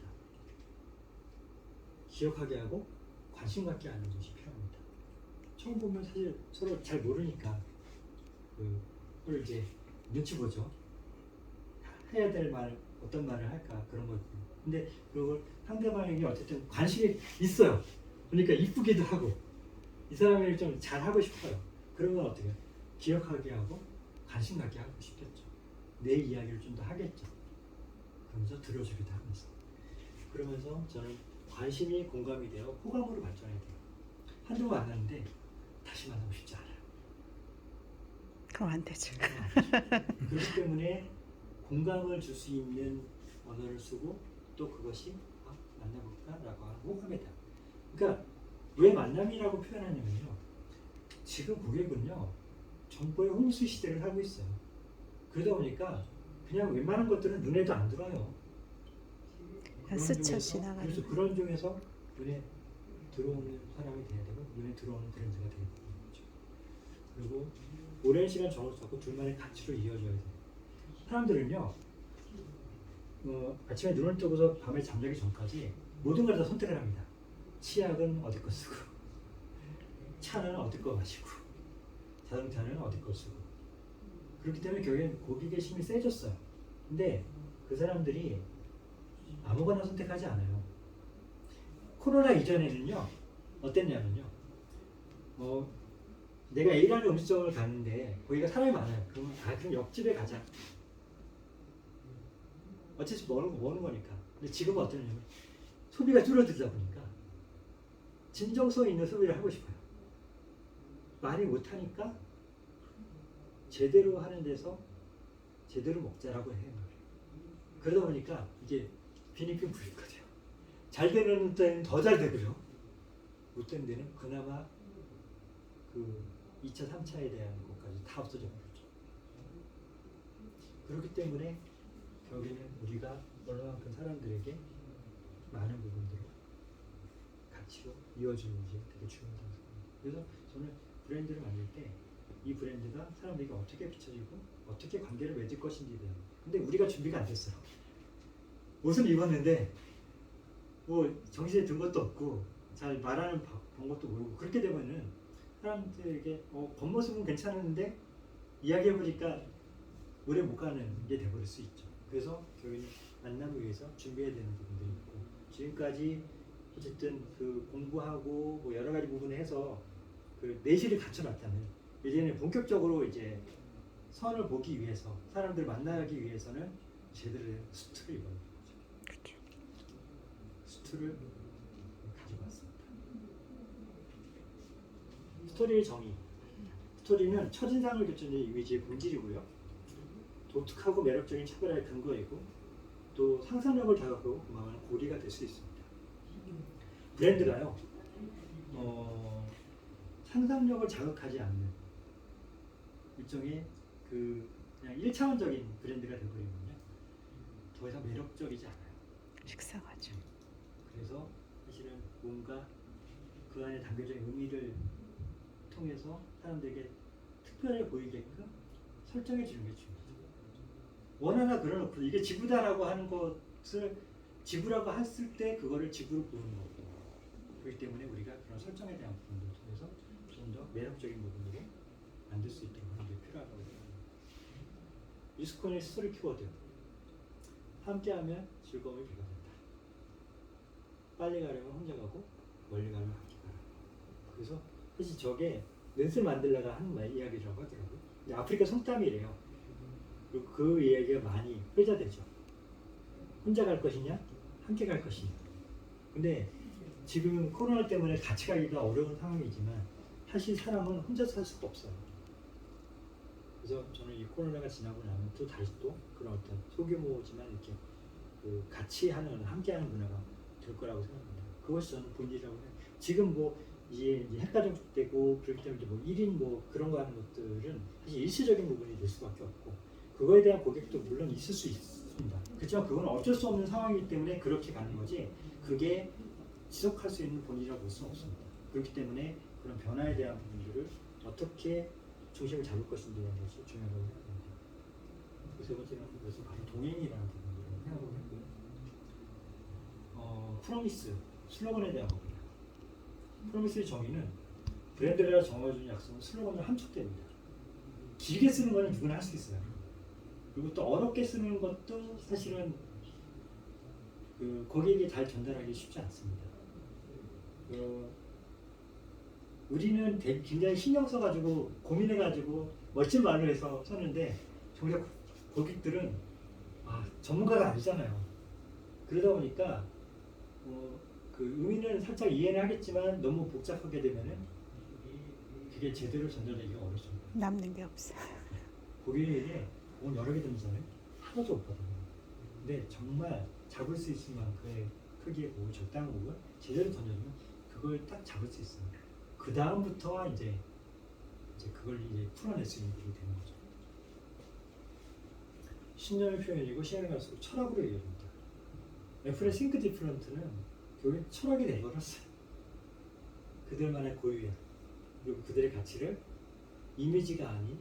기억하게 하고 관심 갖게 하는 것이 필요합니다. 처음 보면 사실 서로 잘 모르니까 그걸 이제 눈치 보죠. 해야 될 말, 어떤 말을 할까 그런 거. 근데 그걸 상대방에게 어쨌든 관심이 있어요. 그러니까 이쁘기도 하고 이 사람을 좀 잘 하고 싶어요. 그러면 어떻게 기억하게 하고 관심 갖게 하고 싶겠죠. 내 이야기를 좀 더 하겠죠. 그러면서 들어주기도 하면서. 그러면서 저는 관심이 공감이 되어 호감으로 발전해야 돼요. 한두 번 만났는데 다시 만나고 싶지 않아요. 그럼 안 되죠. 그렇기 때문에 공감을 줄 수 있는 언어를 쓰고 또 그것이 만나볼까라고 하는 호감이다. 그러니까 왜 만남이라고 표현하냐면요. 지금 고객은요. 정보의 홍수 시대를 살고 있어요. 그러다 보니까 그냥 웬만한 것들은 눈에도 안 들어요. 스쳐 지나가는. 그래서 그런 중에서 눈에 들어오는 사람이 돼야 되고 눈에 들어오는 브랜드가 돼야 되는 거죠. 그리고 오랜 시간 정을 쌓고 둘만의 가치로 이어져야 돼요. 사람들은요. 아침에 눈을 뜨고서 밤에 잠자기 전까지 모든 걸 다 선택을 합니다. 치약은 어디 거 쓰고 차는 어디 거 마시고 자동차는 어디 거 쓰고 그렇기 때문에 결국엔 고객의 힘이 세졌어요. 근데 그 사람들이 아무거나 선택하지 않아요. 코로나 이전에는요 어땠냐면요 내가 A라는 음식점을 가는데 거기가 사람이 많아요. 그러면 그럼 옆집에 가자. 어차피 먹는 거니까. 근데 지금은 어떠냐면 소비가 줄어들다 보니까 진정성 있는 소비를 하고 싶어요. 많이 못하니까 제대로 하는 데서 제대로 먹자라고 해요. 그러다 보니까 이게 빈익빈 불익거든요. 잘 되는 데는 더 잘 되고요. 못 되는 데는 그나마 그 2차, 3차에 대한 것까지 것까지 다 없어져 버렸죠. 그렇기 때문에 결국에는 우리가 어느 만큼 사람들에게 많은 부분들을 가치로 이어주는지 되게 중요하다고 생각합니다. 그래서 저는 브랜드를 만들 때 이 브랜드가 사람들에게 어떻게 비춰지고 어떻게 관계를 맺을 것인지에 대한, 근데 우리가 준비가 안 됐어요. 옷을 입었는데 뭐 정신에 든 것도 없고 잘 말하는 방법도 모르고 그렇게 되면은 사람들에게 겉모습은 괜찮은데 이야기해보니까 오래 못 가는 게 돼버릴 수 있죠. 그래서 결국엔 만남을 위해서 준비해야 되는 부분들이 있고, 지금까지 어쨌든 그 공부하고 뭐 여러 가지 부분을 해서 그 내실을 갖춰놨다면 이제는 본격적으로 이제 선을 보기 위해서 사람들 만나기 위해서는 제대로 된 수트를 입어야 되는 거죠. 그렇죠. 수트를 가지고 왔습니다. 스토리의 정의. 스토리는 첫인상을 결정하는 이미지의 본질이고요. 독특하고 매력적인 차별화의 근거이고 또 상상력을 자극하고 그만한 고리가 될 수 있습니다. 브랜드가요. 상상력을 자극하지 않는 일종의 그냥 1차원적인 브랜드가 되어버리면요. 더 이상 매력적이지 않아요. 식상하죠. 그래서 사실은 뭔가 그 안에 담겨져 있는 의미를 통해서 사람들에게 특별해 보이게끔 설정해 주는 게 중요해요. 원하나 그려놓고 이게 지구다라고 하는 것을 지구라고 했을 때 그거를 지구로 보는 거고, 그렇기 때문에 우리가 그런 설정에 대한 부분들을 통해서 좀 더 매력적인 부분으로 만들 수 있도록 하는 게 필요하다고 생각합니다. 유스콘의 스토리 키워드. 함께하면 즐거움이 배가 된다. 빨리 가려면 혼자 가고 멀리 가려면 함께 가라. 그래서 사실 저게 넷을 만들다가 하는 이야기라고 하더라고요. 근데 아프리카 속담이래요. 그리고 그 이야기가 많이 회자되죠. 혼자 갈 것이냐, 함께 갈 것이냐. 근데 지금 코로나 때문에 같이 가기가 어려운 상황이지만 사실 사람은 혼자 살 수가 없어요. 그래서 저는 이 코로나가 지나고 나면 또 다시 또 그런 어떤 소규모지만 이렇게 그 같이 하는, 함께하는 문화가 될 거라고 생각합니다. 그것이 저는 본질이라고 해요. 지금 뭐 이제 핵가족되고 그렇기 때문에 뭐 1인 뭐 그런 거 하는 것들은 사실 일시적인 부분이 될 수밖에 없고, 그거에 대한 고객도 물론 있을 수 있습니다. 그렇지만 그건 어쩔 수 없는 상황이기 때문에 그렇게 가는 거지, 그게 지속할 수 있는 본질이라고 볼 수는 없습니다. 그렇기 때문에 그런 변화에 대한 부분들을 어떻게 중심을 잡을 것인지에 대한 것이 중요하다고 생각합니다. 세 번째는 그것은 바로 동행이라는 부분을 생각하고 있고요. 프로미스, 슬로건에 대한 겁니다. 프로미스의 정의는 브랜드가 정해준 약속은 슬로건으로 함축됩니다. 길게 쓰는 거는 누구나 할 수 있어요. 그리고 또 어렵게 쓰는 것도 사실은 그 고객에게 잘 전달하기 쉽지 않습니다. 우리는 굉장히 신경 써가지고 고민해가지고 멋진 말로 해서 썼는데 정작 고객들은 전문가가 아니잖아요. 그러다 보니까 그 의미는 살짝 이해는 하겠지만 너무 복잡하게 되면은 그게 제대로 전달되기가 어렵습니다. 남는 게 없어요. 고객에게 돈 여러 개 던지잖아요. 하나도 없거든요. 근데 정말 잡을 수 있을 만큼의 크기의 곡을, 적당한 곡을 제대로 던져주면 그걸 딱 잡을 수 있어요. 그 다음부터 이제 그걸 이제 풀어낼 수 있는 곡이 되는 거죠. 신념의 표현이고 시간이 갈수록 철학으로 이어집니다. 애플의 싱크 디프런트는 결국 철학이 돼버렸어요. 그들만의 고유야. 그리고 그들의 가치를 이미지가 아닌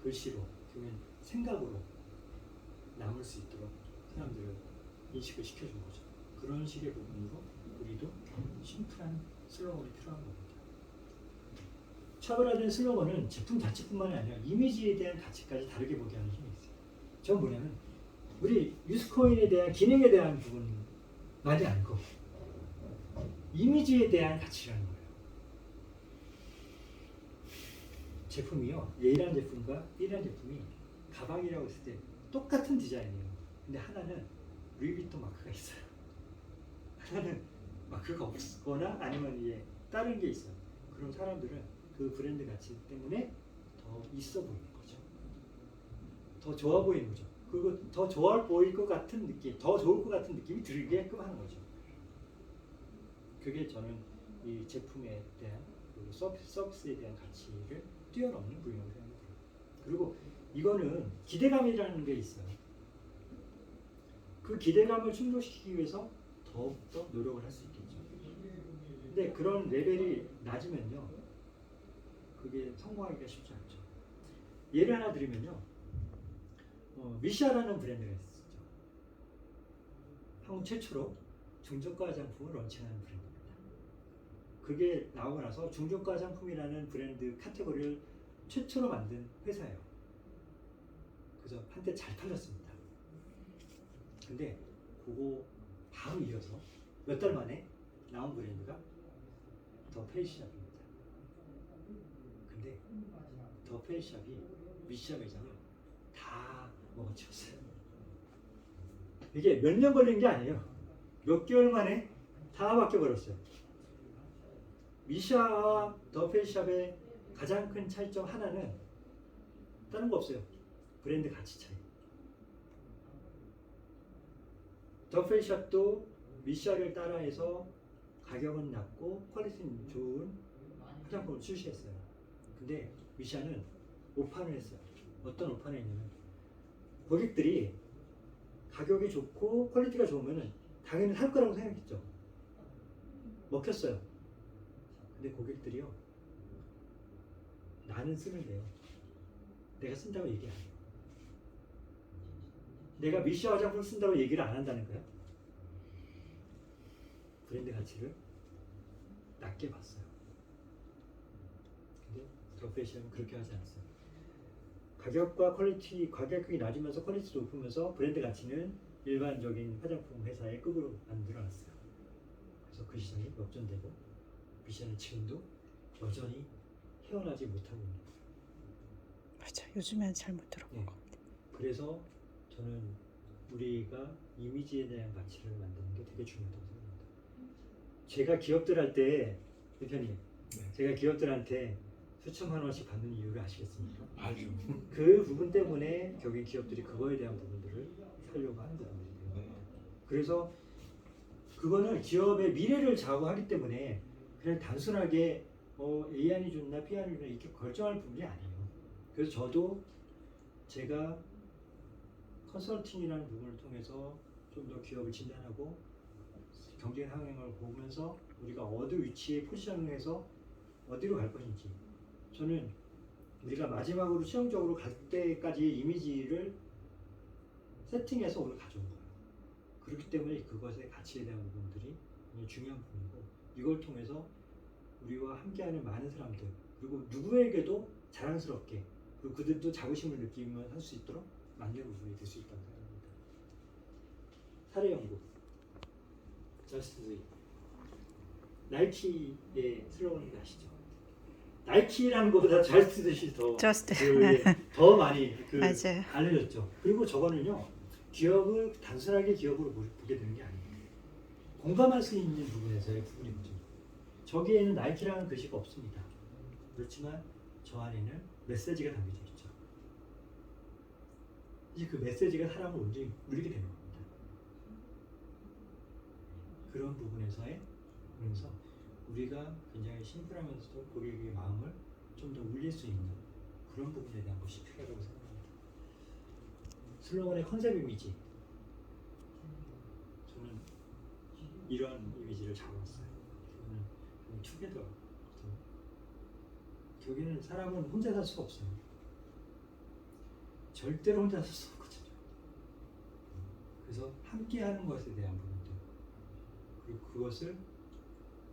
글씨로, 결국엔 생각으로 남을 수 있도록 사람들을 인식을 시켜준 거죠. 그런 식의 부분으로 우리도 심플한 슬로건이 필요한 겁니다. 차별화된 슬로건은 제품 자체뿐만이 아니라 이미지에 대한 가치까지 다르게 보게 하는 힘이 있어요. 저는 뭐냐면 우리 유스코인에 대한 기능에 대한 부분만이 아니고 이미지에 대한 가치라는 거예요. 제품이요, A라는 제품과 B라는 제품이 가방이라고 했을 때 똑같은 디자인이에요. 근데 하나는 루이비통 마크가 있어요. 하나는 마크가 없거나 아니면 이제 다른 게 있어요. 그럼 사람들은 그 브랜드 가치 때문에 더 있어 보이는 거죠. 더 좋아 보이는 거죠. 그리고 더 좋아 보일 것 같은 느낌, 더 좋을 것 같은 느낌이 들게끔 하는 거죠. 그게 저는 이 제품에 대한, 그리고 서비스에 대한 가치를 뛰어넘는 부분이라고 생각이 들어요. 그리고 이거는 기대감이라는 게 있어요. 그 기대감을 충족시키기 위해서 더욱더 노력을 할 수 있겠죠. 근데 그런 레벨이 낮으면요, 그게 성공하기가 쉽지 않죠. 예를 하나 드리면요, 미샤라는 브랜드가 있었죠. 한국 최초로 중저가 화장품을 런칭하는 브랜드입니다. 그게 나오고 나서 중저가 화장품이라는 브랜드 카테고리를 최초로 만든 회사예요. 그래서 한때 잘 팔렸습니다. 근데 그거 바로 이어서 몇 달 만에 나온 브랜드가 더 페이스샵입니다. 근데 더 페이스샵이 미샤 매장을 다 먹어치웠어요. 이게 몇 년 걸린 게 아니에요. 몇 개월 만에 다 바뀌어버렸어요. 미샤와 더 페이스샵의 가장 큰 차이점 하나는 다른 거 없어요. 브랜드 가치 차이. 더 페이스샵도 미샤를 따라해서 가격은 낮고 퀄리티는 좋은 화장품을 출시했어요. 근데 미샤는 오판을 했어요. 어떤 오판을 했냐면 고객들이 가격이 좋고 퀄리티가 좋으면 당연히 살 거라고 생각했죠. 먹혔어요. 근데 고객들이요, 나는 쓰는데요, 내가 쓴다고 얘기 안 해요. 내가 미샤 화장품 쓴다고 얘기를 안 한다는 거예요. 브랜드 가치를 낮게 봤어요. 근데 더 페이스샵은 그렇게 하지 않았어요. 가격과 퀄리티, 가격이 낮으면서 퀄리티 높으면서 브랜드 가치는 일반적인 화장품 회사의 급으로 만들어놨어요. 그래서 그 시장이 역전되고 미샤는 지금도 여전히 헤어나지 못하고 있는 거예요. 맞아. 요즘엔 잘 못 들어본 네. 것 같아. 그래서 저는 우리가 이미지에 대한 가치를 만드는 게 되게 중요하다고 생각합니다. 제가 기업들 할 때, 대표님, 네. 제가 기업들한테 수천만 원씩 받는 이유를 아시겠습니까? 아주. 그 부분 때문에 결국 기업들이 그거에 대한 부분들을 살려고 하는 부분이에요. 네. 그래서 그거는 기업의 미래를 좌우하기 때문에 그냥 단순하게 A안이 좋나 B안이 좋나 이렇게 결정할 부분이 아니에요. 그래서 저도 제가 컨설팅이라는 부분을 통해서 좀 더 기업을 진단하고 경쟁 상황을 보면서 우리가 어느 위치에 포지션을 해서 어디로 갈 것인지, 저는 우리가 마지막으로 최종적으로 갈 때까지 이미지를 세팅해서 오늘 가져온 거예요. 그렇기 때문에 그것의 가치에 대한 부분들이 굉장히 중요한 부분이고, 이걸 통해서 우리와 함께하는 많은 사람들, 그리고 누구에게도 자랑스럽게, 그리고 그들도 자부심을 느끼면 할 수 있도록 만드는 부분이 될 수 있다고 생각합니다. 사례 연구. Just Do It. 나이키의 슬로건인지 아시죠? 나이키라는 것보다 Just Do It이 더, Just. 더 많이 맞아요. 알려졌죠. 그리고 저거는요, 기업을 단순하게 기업으로 보게 되는 게 아니에요. 공감할 수 있는 부분에서의 부분이죠. 저기에는 나이키라는 글씨가 없습니다. 그렇지만 저 안에는 메시지가 담겨져 있죠. 이제 그 메시지가 사람을 울리게 되는 겁니다. 그런 부분에서의, 그래서 우리가 굉장히 심플하면서도 고객의 마음을 좀 더 울릴 수 있는 그런 부분에 대한 것이 필요하다고 생각합니다. 슬로건의 컨셉 이미지, 저는 이런 이미지를 잡았어요. 이거는 투게더. 여기는 사람은 혼자 살 수가 없어요. 절대로 혼자 살 수 없거든요. 그래서 함께하는 것에 대한 부분들, 그리고 그것을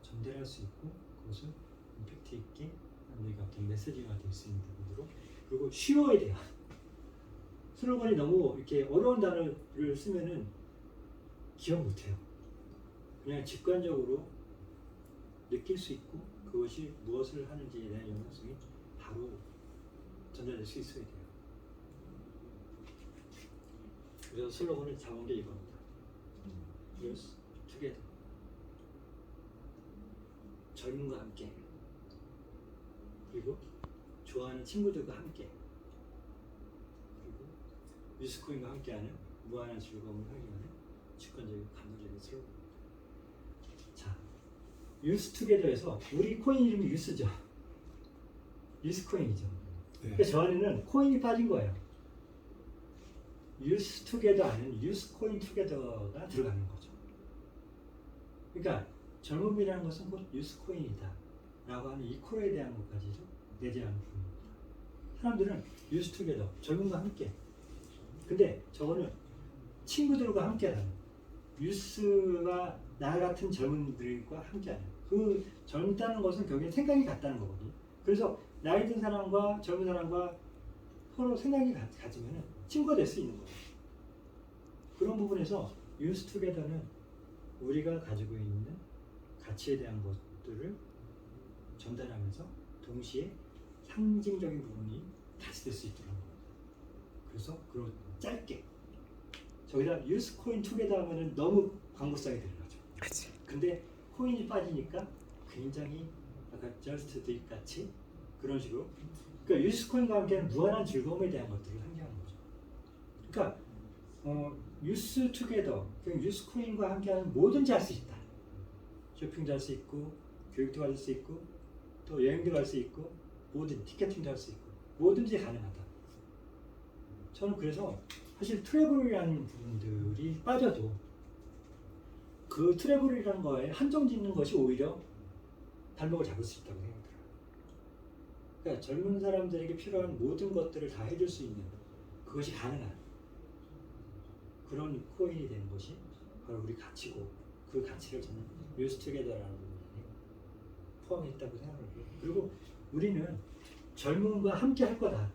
전달할 수 있고 그것을 임팩트 있게 우리가 어떤 메시지가 될 수 있는 부분으로, 그리고 쉬워에 대한 슬로건이 너무 이렇게 어려운 단어를 쓰면은 기억 못해요. 그냥 직관적으로 느낄 수 있고 그것이 무엇을 하는지에 대한 영향성이 바로 전달될 수 있어야 돼요. 그래서 슬로건을 잡은 게 이겁니다. Youth Together. 젊음과 함께, 그리고 좋아하는 친구들과 함께, 그리고 유스코인과 함께하는 무한한 즐거움을 향유하는 직관적이고 감동적인 슬로건. 자, 유스 투게더에서 우리 코인 이름이 유스죠. 유스코인이죠. 네. 그러니까 저 안에는 코인이 빠진 거예요. 유스 투게더 안에는 유스코인 투게더가 들어가는 거죠. 그러니까 젊음이라는 것은 곧 유스코인이다 라고 하는 이 콜에 대한 것까지도 내재하는 부분입니다. 사람들은 유스 투게더, 젊음과 함께. 근데 저거는 친구들과 함께하는, 유스와 나 같은 젊은들과 함께하는, 그 젊다는 것은 결국엔 생각이 같다는 거거든요. 그래서 나이 든 사람과 젊은 사람과 서로 생각이 같으면 친구가 될 수 있는 거예요. 그런 부분에서 유스 투게더는 우리가 가지고 있는 가치에 대한 것들을 전달하면서 동시에 상징적인 부분이 같이 될 수 있도록 합니다. 그래서 그걸 짧게 저기다 유스 코인 투게더 하면은 너무 광고성이 들어가죠. 그치. 근데 코인이 빠지니까 굉장히 아까 저스트 딕 같이 그런 식으로, 그러니까 유스 코인과 함께하는 무한한 즐거움에 대한 것들을 상징하는 거죠. 그러니까 유스 투게더, 유스 코인과 함께하는 뭐든지 할 수 있다. 쇼핑도 할 수 있고, 교육도 할 수 있고, 또 여행도 갈 수 있고, 모든 티켓팅도 할 수 있고, 뭐든지 가능하다. 저는 그래서 사실 트래블이라는 부분들이 빠져도 그 트래블이라는 거에 한정 짓는 것이 오히려 발목을 잡을 수 있다고 생각해요. 그러니까 젊은 사람들에게 필요한 모든 것들을 다 해줄 수 있는, 그것이 가능한 그런 코인이 되는 것이 바로 우리 가치고, 그 가치를 저는 유스 투게더라는 부분에 포함했다고 생각하고요. 그리고 우리는 젊음과 함께 할 거다.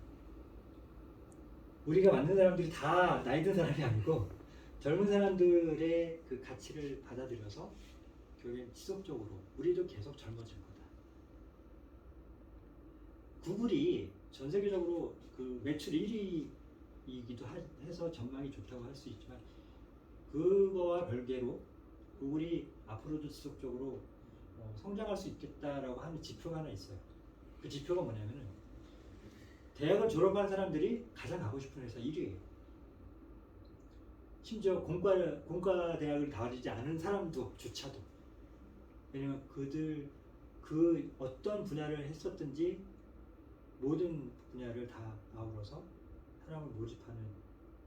우리가 만든 사람들이 다 나이 든 사람이 아니고 젊은 사람들의 그 가치를 받아들여서 결국엔 지속적으로 우리도 계속 젊어질 거다. 구글이 전 세계적으로 그 매출 1위이기도 해서 전망이 좋다고 할 수 있지만, 그거와 별개로 구글이 앞으로도 지속적으로 성장할 수 있겠다라고 하는 지표가 하나 있어요. 그 지표가 뭐냐면은 대학을 졸업한 사람들이 가장 가고 싶은 회사 1위예요. 심지어 공과 대학을 다니지 않은 사람도 조차도. 왜냐면 그들 그 어떤 분야를 했었든지 모든 분야를 다 아우러서 사람을 모집하는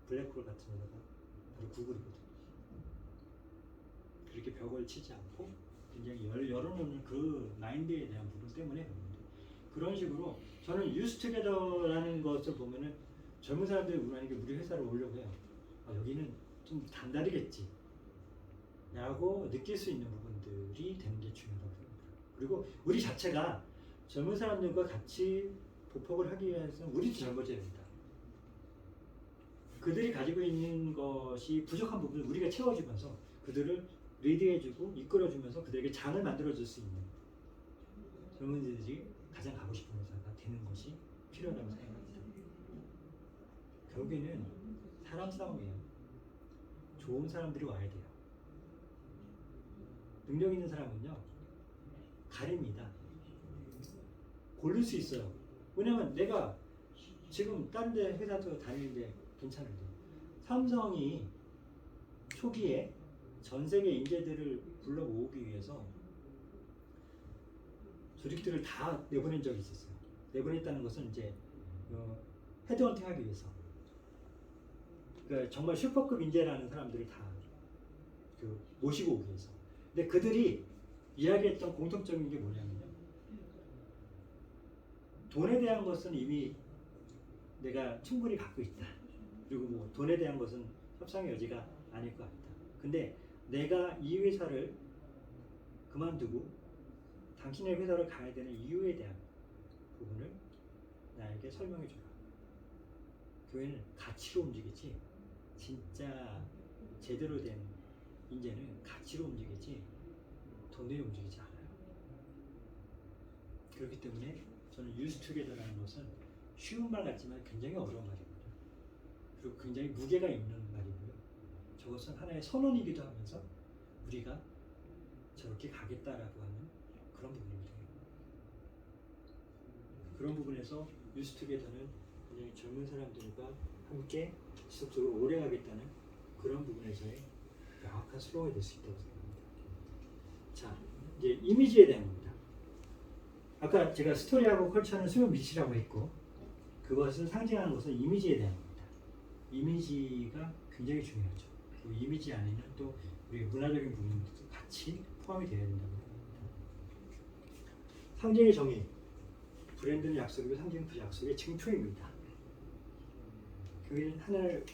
블랙홀 같은 회사가 바로 구글이거든요. 그렇게 벽을 치지 않고 굉장히 열어놓는 그 마인드에 대한 부분 때문에 그런 식으로 저는 유스 투게더라는 것을 보면은 젊은 사람들이 만약에 우리 회사를 오려고 해요. 여기는 좀 단다르겠지 라고 느낄 수 있는 부분들이 되는 게 중요하다고 생각합니다. 그리고 우리 자체가 젊은 사람들과 같이 보폭을 하기 위해서는 우리도 젊어져야 된다. 그들이 가지고 있는 것이 부족한 부분을 우리가 채워주면서 그들을 리드해주고 이끌어주면서 그들에게 장을 만들어줄 수 있는 젊은이들이 가장 가고 싶은 회사가 되는 것이 필요하다고 생각합니다. 결국에는 사람 싸움이에요. 좋은 사람들이 와야 돼요. 능력 있는 사람은요, 가립니다. 고를 수 있어요. 왜냐면 내가 지금 다른 데 회사도 다니는데 괜찮은데, 삼성이 초기에 전 세계 인재들을 불러 모으기 위해서 조직들을 다 내보낸 적이 있었어요. 내보냈다는 것은 이제 헤드헌팅 하기 위해서. 그러니까 정말 슈퍼급 인재라는 사람들을 다 모시고 오기 위해서. 근데 그들이 이야기했던 공통적인 게 뭐냐면요, 돈에 대한 것은 이미 내가 충분히 갖고 있다. 그리고 뭐 돈에 대한 것은 협상의 여지가 아닐 것 같다. 근데 내가 이 회사를 그만두고 당신의 회사를 가야 되는 이유에 대한 부분을 나에게 설명해 줘라. 교회는 가치로 움직이지, 진짜 제대로 된 인재는 가치로 움직이지 돈으로 움직이지 않아요. 그렇기 때문에 저는 유스 투게더라는 것은 쉬운 말 같지만 굉장히 어려운 말입니다. 그리고 굉장히 무게가 있는 말이고요. 저것은 하나의 선언이기도 하면서 우리가 저렇게 가겠다라고 하는 그런 부분입니다. 그런 부분에서 유스 투게더는 굉장히 젊은 사람들과 함께 지속적으로 오래 가겠다는 그런 부분에서의 명확한 슬로건이 될 수 있다고 생각합니다. 자, 이제 이미지에 대한 겁니다. 아까 제가 스토리하고 컬처는 수요 미치라고 했고 그것을 상징하는 것은 이미지에 대한 겁니다. 이미지가 굉장히 중요하죠. 그 이미지 안에는 또 우리 문화적인 부분도 같이 포함이 되어야 된다고 생각합니다. 상징의 정의, 브랜드는 약속이고 상징은 그 약속의 증표입니다. 교회는 하나를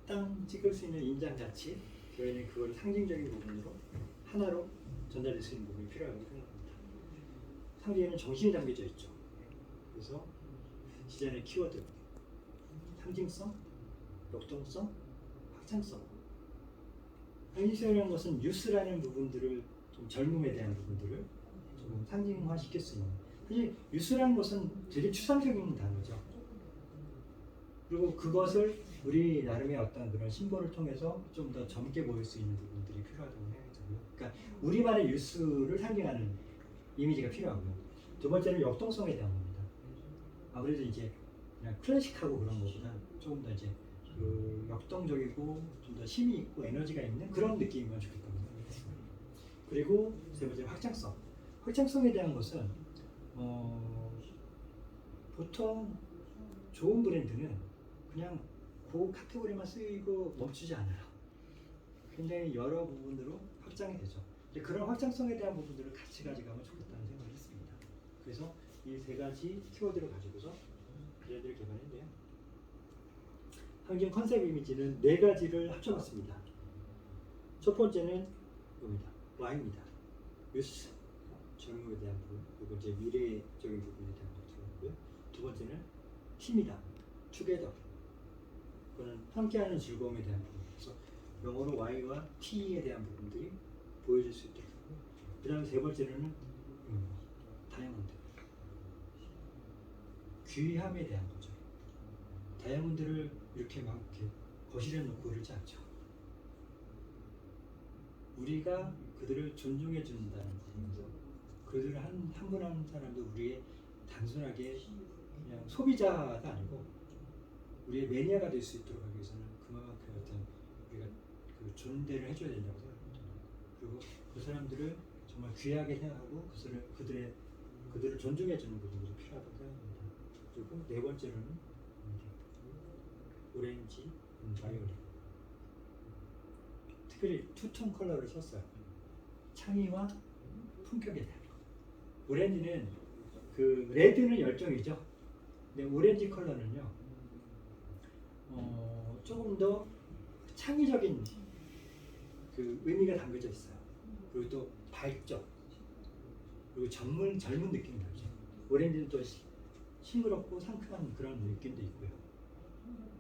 땅 찍을 수 있는 인장자치, 교회는 그걸 상징적인 부분으로 하나로 전달될 수 있는 부분이 필요하다고 생각합니다. 상징에는 정신이 담겨져 있죠. 그래서 디자인의 키워드, 상징성, 역동성, 확장성. 상징성이라는 것은 뉴스라는 부분들을 좀 젊음에 대한 부분들을 좀 상징화시킬 수 있는. 사실 뉴스라는 것은 되게 추상적인 단어죠. 그리고 그것을 우리 나름의 어떤 그런 심볼을 통해서 좀 더 젊게 보일 수 있는 부분들이 필요하다고 생각하고요. 그러니까 우리만의 뉴스를 상징하는 이미지가 필요하고요. 두 번째는 역동성에 대한 겁니다. 아무래도 이제 그냥 클래식하고 그런 것보다 조금 더 이제 그 역동적이고 좀 더 힘이 있고 에너지가 있는 그런 느낌이면 좋겠다고 생각했습니다. 그리고 세 번째 확장성. 확장성에 대한 것은 보통 좋은 브랜드는 그냥 그 카테고리만 쓰이고 멈추지 않아요. 굉장히 여러 부분으로 확장이 되죠. 근데 그런 확장성에 대한 부분들을 같이 가져가면 좋겠다는 생각을 했습니다. 그래서 이 세 가지 키워드를 가지고서 브랜드를 개발했는데요. 상징 컨셉 이미지는 네 가지를 합쳐봤습니다. 첫 번째는 이겁니다. Y입니다. 뉴스, 젊음에 대한 부분, 그리고 이제 미래적인 부분에 대한 것들이고요. 두 번째는 팀이다. 투게더. 그거는 함께하는 즐거움에 대한 부분. 그래서 영어로 Y와 T에 대한 부분들이 보여질 수 있도록 하고, 그 다음에 세 번째는 다이아몬드. 귀함에 대한 거죠. 다이아몬드를 이렇게 막 이렇게 거실에 놓고 그러지 않죠. 우리가 그들을 존중해 준다는 부분에서 그들을 한 분 한 사람도 우리의 단순하게 그냥 소비자가 아니고 우리의 매니아가 될 수 있도록 하기 위해서는 그만큼 어떤 우리가 그 존대를 해줘야 된다고 생각합니다. 그리고 그 사람들을 정말 귀하게 생각하고 그들을 존중해 주는 부분이 필요하다고 생각합니다. 그리고 네 번째로는 오렌지, 바이올렛. 특별히 투톤 컬러를 썼어요. 창의와 품격에 대한 거. 오렌지는 그 레드는 열정이죠. 근데 오렌지 컬러는요, 조금 더 창의적인 그 의미가 담겨져 있어요. 그리고 또 발적, 그리고 젊은 느낌이 나죠. 오렌지는 또 싱그럽고 상큼한 그런 느낌도 있고요.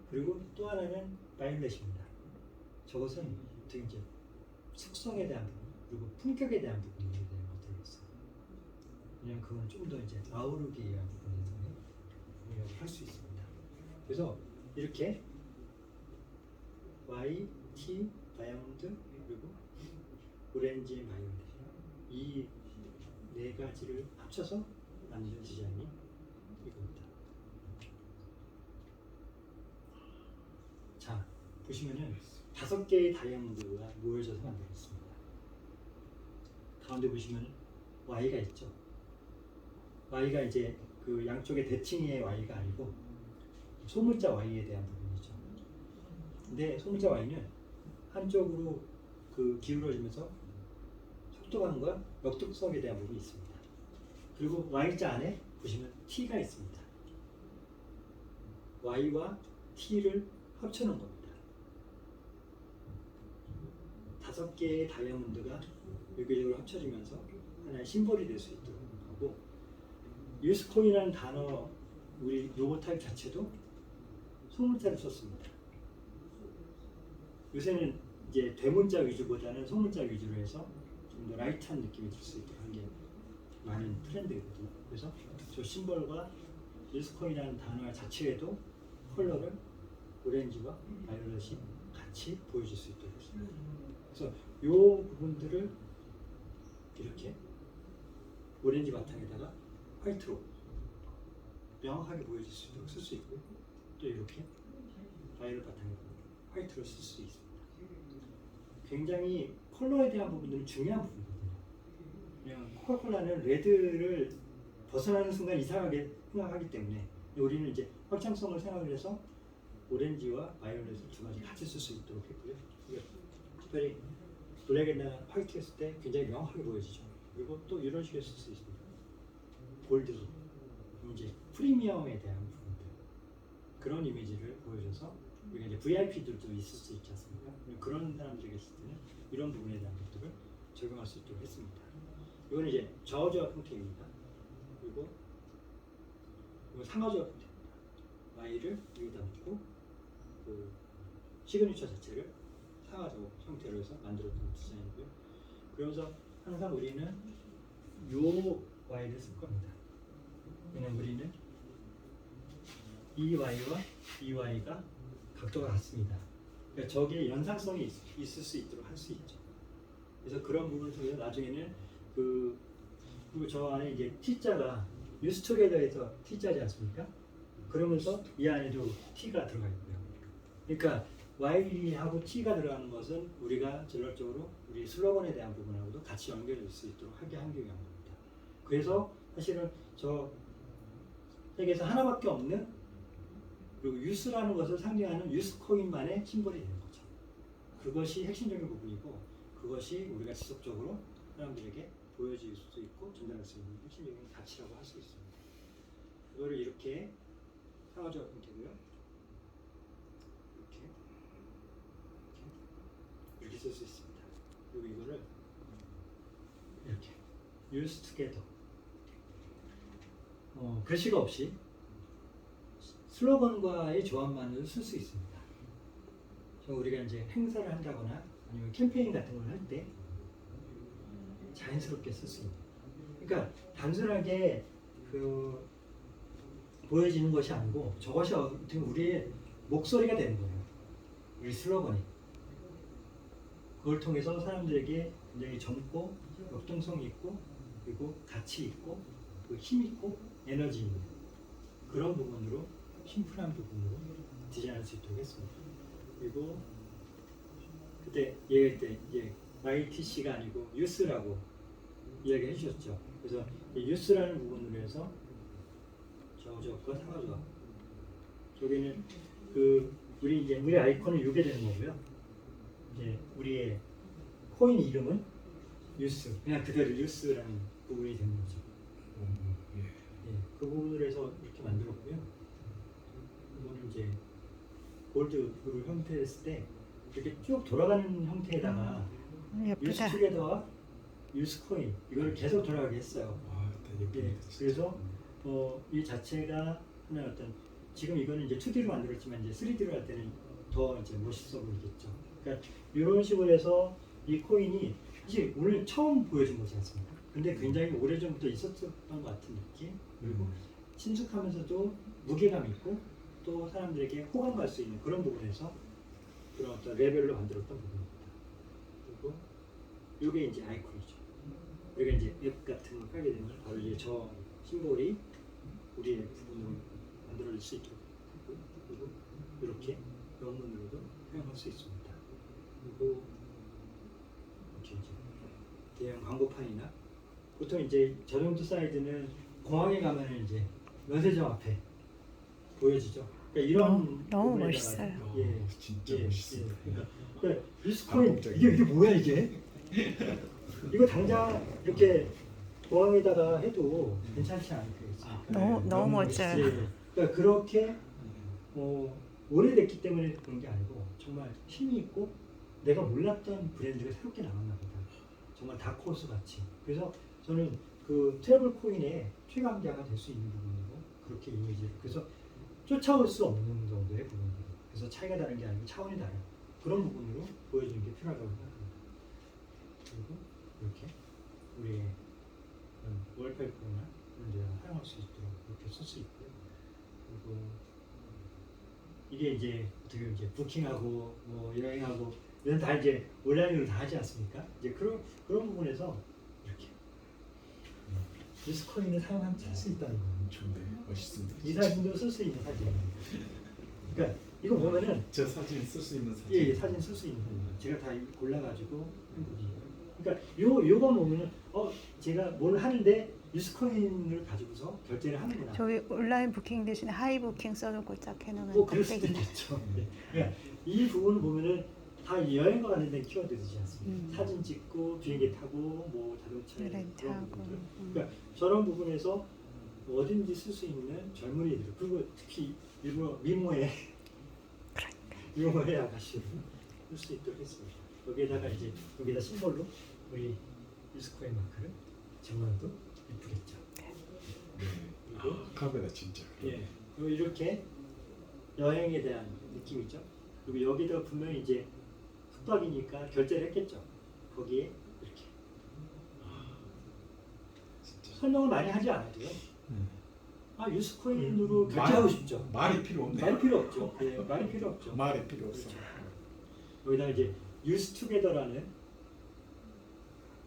그리고 또 하나는 바이올렛입니다. 저것은 어떻게 이제 속성에 대한 부분, 그리고 품격에 대한 부분에 대한 것들이 있어요. 그냥 그건 좀 더 이제 아우르기 위한 부분에서 할 수 있습니다. 그래서 이렇게 Y, T, 다이아몬드, 그리고 오렌지, 바이올렛 이 네 가지를 합쳐서 만든 디자인이 이겁니다. 자, 보시면은 5개의 다이아몬드가 모여져서 만들었습니다. 가운데 보시면 Y가 있죠. Y가 이제 그 양쪽의 대칭의 Y가 아니고 소문자 Y에 대한 부분이죠. 근데 소문자 Y는 한쪽으로 그 기울어지면서 속도감과 역동성에 대한 부분이 있습니다. 그리고 Y자 안에 보시면 T가 있습니다. Y와 T를 합쳐놓은 겁니다. 5개의 다이아몬드가 유기적으로 합쳐지면서 하나의 심볼이 될 수 있도록 하고, 유스콘이라는 단어, 우리 로고 타입 자체도 소문자를 썼습니다. 요새는 이제 대문자 위주보다는 소문자 위주로 해서 좀 더 라이트한 느낌이 들 수 있도록 한 게 많은 트렌드거든요. 그래서 저 심볼과 유스콘이라는 단어 자체에도 컬러를 오렌지와 바이올렛이 같이 보여줄 수 있도록 했습니다. 그래서 이 부분들을 이렇게 오렌지 바탕에다가 화이트로 명확하게 보여줄 수 있도록 쓸 수 있고요. 또 이렇게 바이올렛 바탕에다가 화이트로 쓸 수 있습니다. 굉장히 컬러에 대한 부분들은 중요한 부분이거든요. 그냥 코카콜라는 레드를 벗어나는 순간 이상하게 생각하기 때문에 우리는 이제 확장성을 생각을 해서 오렌지와 바이올렛을 두 가지 같이 쓸 수 있도록 했고요. 이게 특별히 블랙이나 화이트 했을 때 굉장히 명확하게 보여지죠. 그리고 또 이런 식으로 쓸 수 있습니다. 골드, 이제 프리미엄에 대한 부분들 그런 이미지를 보여줘서 우리가 이제 VIP들도 있을 수 있지 않습니까? 그런 사람들에게 있을 때는 이런 부분에 대한 것들을 적용할 수 있도록 했습니다. 이건 이제 좌우조합 형태입니다. 그리고 이건 상하조합 형태입니다. Y를 위에다 놓고 그 시그니처 자체를 상하조합 형태로 해서 만들었던 디자인이고요. 그러면서 항상 우리는 요 Y를 쓸 겁니다. 왜냐면 우리는 이 Y와 이 Y가 각도가 같습니다. 그러니까 저기에 연상성이 있을 수 있도록 할 수 있죠. 그래서 그런 부분을 통해서 나중에는 그리고 저 안에 이제 T자가 use together에서 T자지 않습니까? 그러면서 이 안에도 T가 들어가 있고요. 그러니까 Y하고 T가 들어가는 것은 우리가 전략적으로 우리 슬로건에 대한 부분하고도 같이 연결될 수 있도록 하게 한 게 겁니다. 그래서 사실은 저 세계에서 하나밖에 없는 그리고 유스라는 것을 상징하는 유스 코인만의 심볼이 되는 거죠. 그것이 핵심적인 부분이고 그것이 우리가 지속적으로 사람들에게 보여질 수 있고 전달할 수 있는 핵심적인 가치라고 할 수 있습니다. 이거를 이렇게 상하조합 형태고요. 이렇게 쓸 수 있습니다. 그리고 이거를 이렇게 use together 글씨가 없이 슬로건과의 조합만으로 쓸 수 있습니다. 우리가 이제 행사를 한다거나 아니면 캠페인 같은 걸 할 때 자연스럽게 쓸 수 있는. 그러니까 단순하게 그 보여지는 것이 아니고 저것이 어떻게 우리의 목소리가 되는 거예요. 우리 슬로건이. 그걸 통해서 사람들에게 굉장히 젊고 역동성이 있고 그리고 가치 있고 힘 있고 에너지 있는 그런 부분으로 심플한 부분으로 디자인할 수 있도록 했습니다. 그리고 그때 얘기할 때 이제 YTC가 아니고 유스라고 이야기해 주셨죠. 그래서 유스라는 부분으로 해서 좌우조합과 상하조합 저기는 우리 아이콘은 이게 되는 거고요. 이제 우리의 코인 이름은 유스 그냥 그대로 유스라는 부분이 되는 거죠. 그 부분을 해서 이렇게 만들었고요. 이거는 이제 골드를 형태했을 때 이렇게 쭉 돌아가는 형태에다가 유스 예쁘다. 투게더와 유스 코인 이걸 계속 돌아가게 했어요. 그래서 이 자체가 하나 어떤 지금 이거는 이제 2D로 만들었지만 이제 3D로 할 때는 더 이제 멋있어 보이겠죠. 그러니까 이런 식으로 해서 이 코인이 사실 오늘 처음 보여준 거지 않습니까? 근데 굉장히 오래전부터 있었던 것 같은 느낌 그리고 친숙하면서도 무게감 있고 또 사람들에게 호감 갈 수 있는 그런 부분에서 그런 어떤 레벨로 만들었던 부분입니다. 그리고 이게 이제 아이콘이죠. 우리가 이제 앱 같은 걸 깔게 되면 바로 이제 저 심볼이 우리의 부분으로 만들어질 수 있도록 하고 그리고 이렇게 영문으로도 사용할 수 있습니다. 그리고 이렇게 이제 대형 광고판이나 보통 이제 저 정도 사이즈는 공항에 가면은 이제 면세점 앞에 보여지죠. 그러니까 이런 너무 부분에다가 멋있어요. 진짜 멋있습니다. 그러니까 유스코인 이게 뭐야 이게? 이거 당장 이렇게 공항에다가 해도 괜찮지 않겠습니까? 너무 멋져요. 그러니까 그렇게 오래됐기 때문에 그런 게 아니고 정말 힘이 있고 내가 몰랐던 브랜드가 새롭게 나왔나 보다. 정말 다크호스 같이. 그래서 저는 그 트래블 코인의 최강자가 될 수 있는 부분이고 그렇게 이미지를 그래서 쫓아올 수 없는 정도의 부분들. 그래서 차이가 다른 게 아니고 차원이 다른 그런 부분으로 보여주는 게 필요하다고 생각합니다. 그리고 이렇게 우리의 월페이퍼나 이런 데 사용할 수 있도록 이렇게 쓸 수 있고요. 그리고 이게 이제 어떻게 이제 부킹하고 뭐 여행하고 이런 다 이제 온라인으로 다 하지 않습니까? 이제 그런 부분에서 이렇게 유스코인을 사용하면 쓸 수 있다는 거예요. 좋네, 멋있습니다. 이 사진도 쓸 수 있는 사진. 그러니까 이거 보면은 저 사진 쓸 수 있는 사진. 예, 사진 쓸 수 있는 사진. 제가 다 골라가지고 한 거지. 그러니까 요거 보면은 제가 뭘 하는데 유스코인을 가지고서 결제를 하는구나. 저희 온라인 부킹 대신에 하이 부킹 써놓고 쫙 해놓으면 뭐 그럴 수도 땡땡이네. 있겠죠. 그러니까 이 부분을 보면은 다 여행과 관련된 키워드이지 않습니까? 음. 사진 찍고 비행기 타고 뭐 자동차 그런 렌트하고. 부분들. 그러니까 저런 부분에서 어딘지 쓸 수 있는 젊은이들 그리고 특히 일부러 미모의 미모의 아가씨를 쓸 수 있도록 했습니다. 여기에다가 이제 여기다 심볼로 우리 유스코인 마크를 적어놔도 이쁘겠죠. 네. 아, 카메라 진짜. 예. 그리고 이렇게 여행에 대한 느낌이죠. 그리고 여기다 분명히 이제 숙박이니까 결제를 했겠죠. 거기에 이렇게 진짜. 설명을 많이 하지 않아도요. 유스코인으로 말- 결제하고 싶죠. 말이 필요 없네. 말이 필요 없죠. 예, 말이 필요 없죠. 말이 필요 없어. 그렇죠. 여기다 이제 유스투게더라는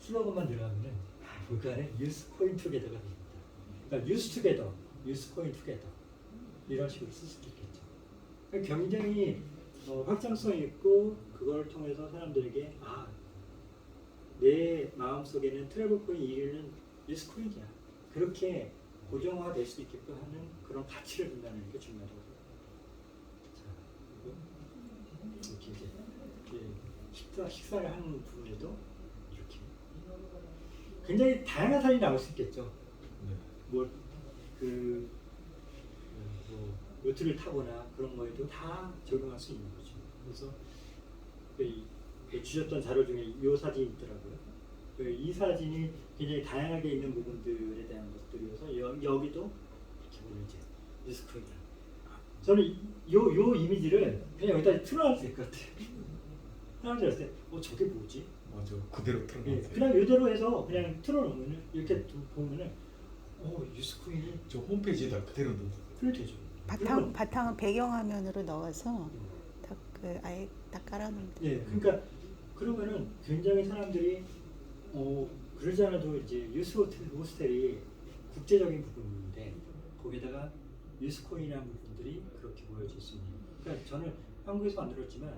슬로건만 들어가면은 그 안에 유스코인 투게더가 됩니다. 그러니까 유스투게더, 유스코인 투게더 이런 식으로 쓸 수도 있겠죠. 그러니까 굉장히 확장성 있고 그걸 통해서 사람들에게 내 마음속에는 트래블코인 1위는 유스코인이야. 그렇게 고정화될 수 있게끔 하는 그런 가치를 준다는 게 중요하다고 생각합니다. 자, 그리고 이렇게 이제 식사를 하는 부분에도 이렇게 굉장히 다양한 사진이 나올 수 있겠죠. 네. 뭐 요트를 타거나 그런 거에도 다 적용할 수 있는 거죠. 그래서 주셨던 자료 중에 이 사진이 있더라고요. 이 사진이 굉장히 다양하게 있는 부분들에 대한 것들이어서 여기도 이렇게 보면 이제 뉴스코인. 저는 요 이미지를 그냥 여기다 틀어놔도 될 것 같아요. 사람들이 봤을 때 저게 뭐지? 맞아. 그대로 예, 틀어놓으세요. 그냥 이대로 해서 그냥 틀어놓으면은 이렇게 보면은 뉴스코인이 저 홈페이지에다 그대로 넣어서. 그래 되죠. 바탕은 배경화면으로 넣어서 아예 딱 깔아놓으면 돼요. 예, 그러니까 그러면은 굉장히 사람들이 그러지 않아도 이제 유스 호스텔이 국제적인 부분인데 거기다가 유스코인이라는 부분들이 그렇게 보여질 수 있는. 그러니까 저는 한국에서 만들었지만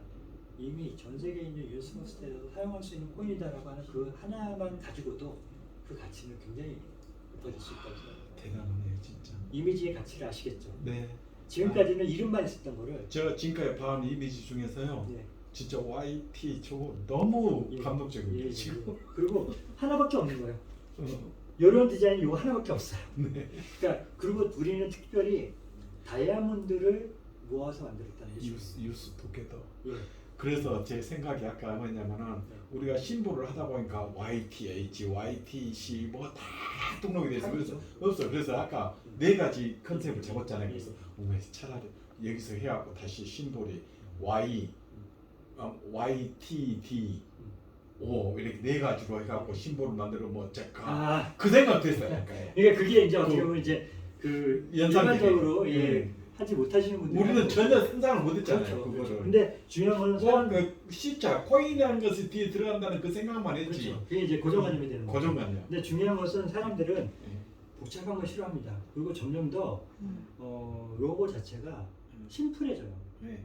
이미 전 세계에 있는 유스 호스텔에서 사용할 수 있는 코인이다라고 하는 그 하나만 가지고도 그 가치는 굉장히 높아질 수 있다고 생각합니다. 대단하네요, 진짜. 이미지의 가치를 아시겠죠? 네. 지금까지는 이름만 있었던 거를 제가 지금까지 봐온 이미지 중에서요. 네. 진짜 YT 저거 너무 예. 감동적이에요. 예, 지금. 그리고 하나밖에 없는 거예요. 어, 이런 디자인이 이거 하나밖에 없어요. 네. 그러니까 그리고 우리는 특별히 다이아몬드를 모아서 만들었다는 거죠. 유스 도깨도. 예. 그래서 제 생각이 아까 뭐냐면은 우리가 신보를 하다 보니까 YTH, YTC 뭐 다 등록이 돼서 그래서 없어. 그래서 아까 네 가지 컨셉을 잡았잖아요. 그래서 차라리 여기서 해갖고 다시 신보리 YTD 오 이렇게 네 가지로 해갖고 신보를 만들어 뭐 잠깐 그 생각도 했어요. 그러니까 그게 이제 어떻게 보면 이제 그 일반적으로 하지 못하시는 분들 우리는 전혀 상상을 못했잖아요. 그렇죠. 그거를. 그렇죠. 근데 중요한 거는 사람 진짜 코인이라는 것이 뒤에 들어간다는 그 생각만 했지. 그렇죠. 그게 이제 고정관념이 되는 거죠. 고정관념. 근데 중요한 것은 사람들은 복잡한 걸 싫어합니다. 그리고 점점 더 로고 자체가 심플해져요. 네.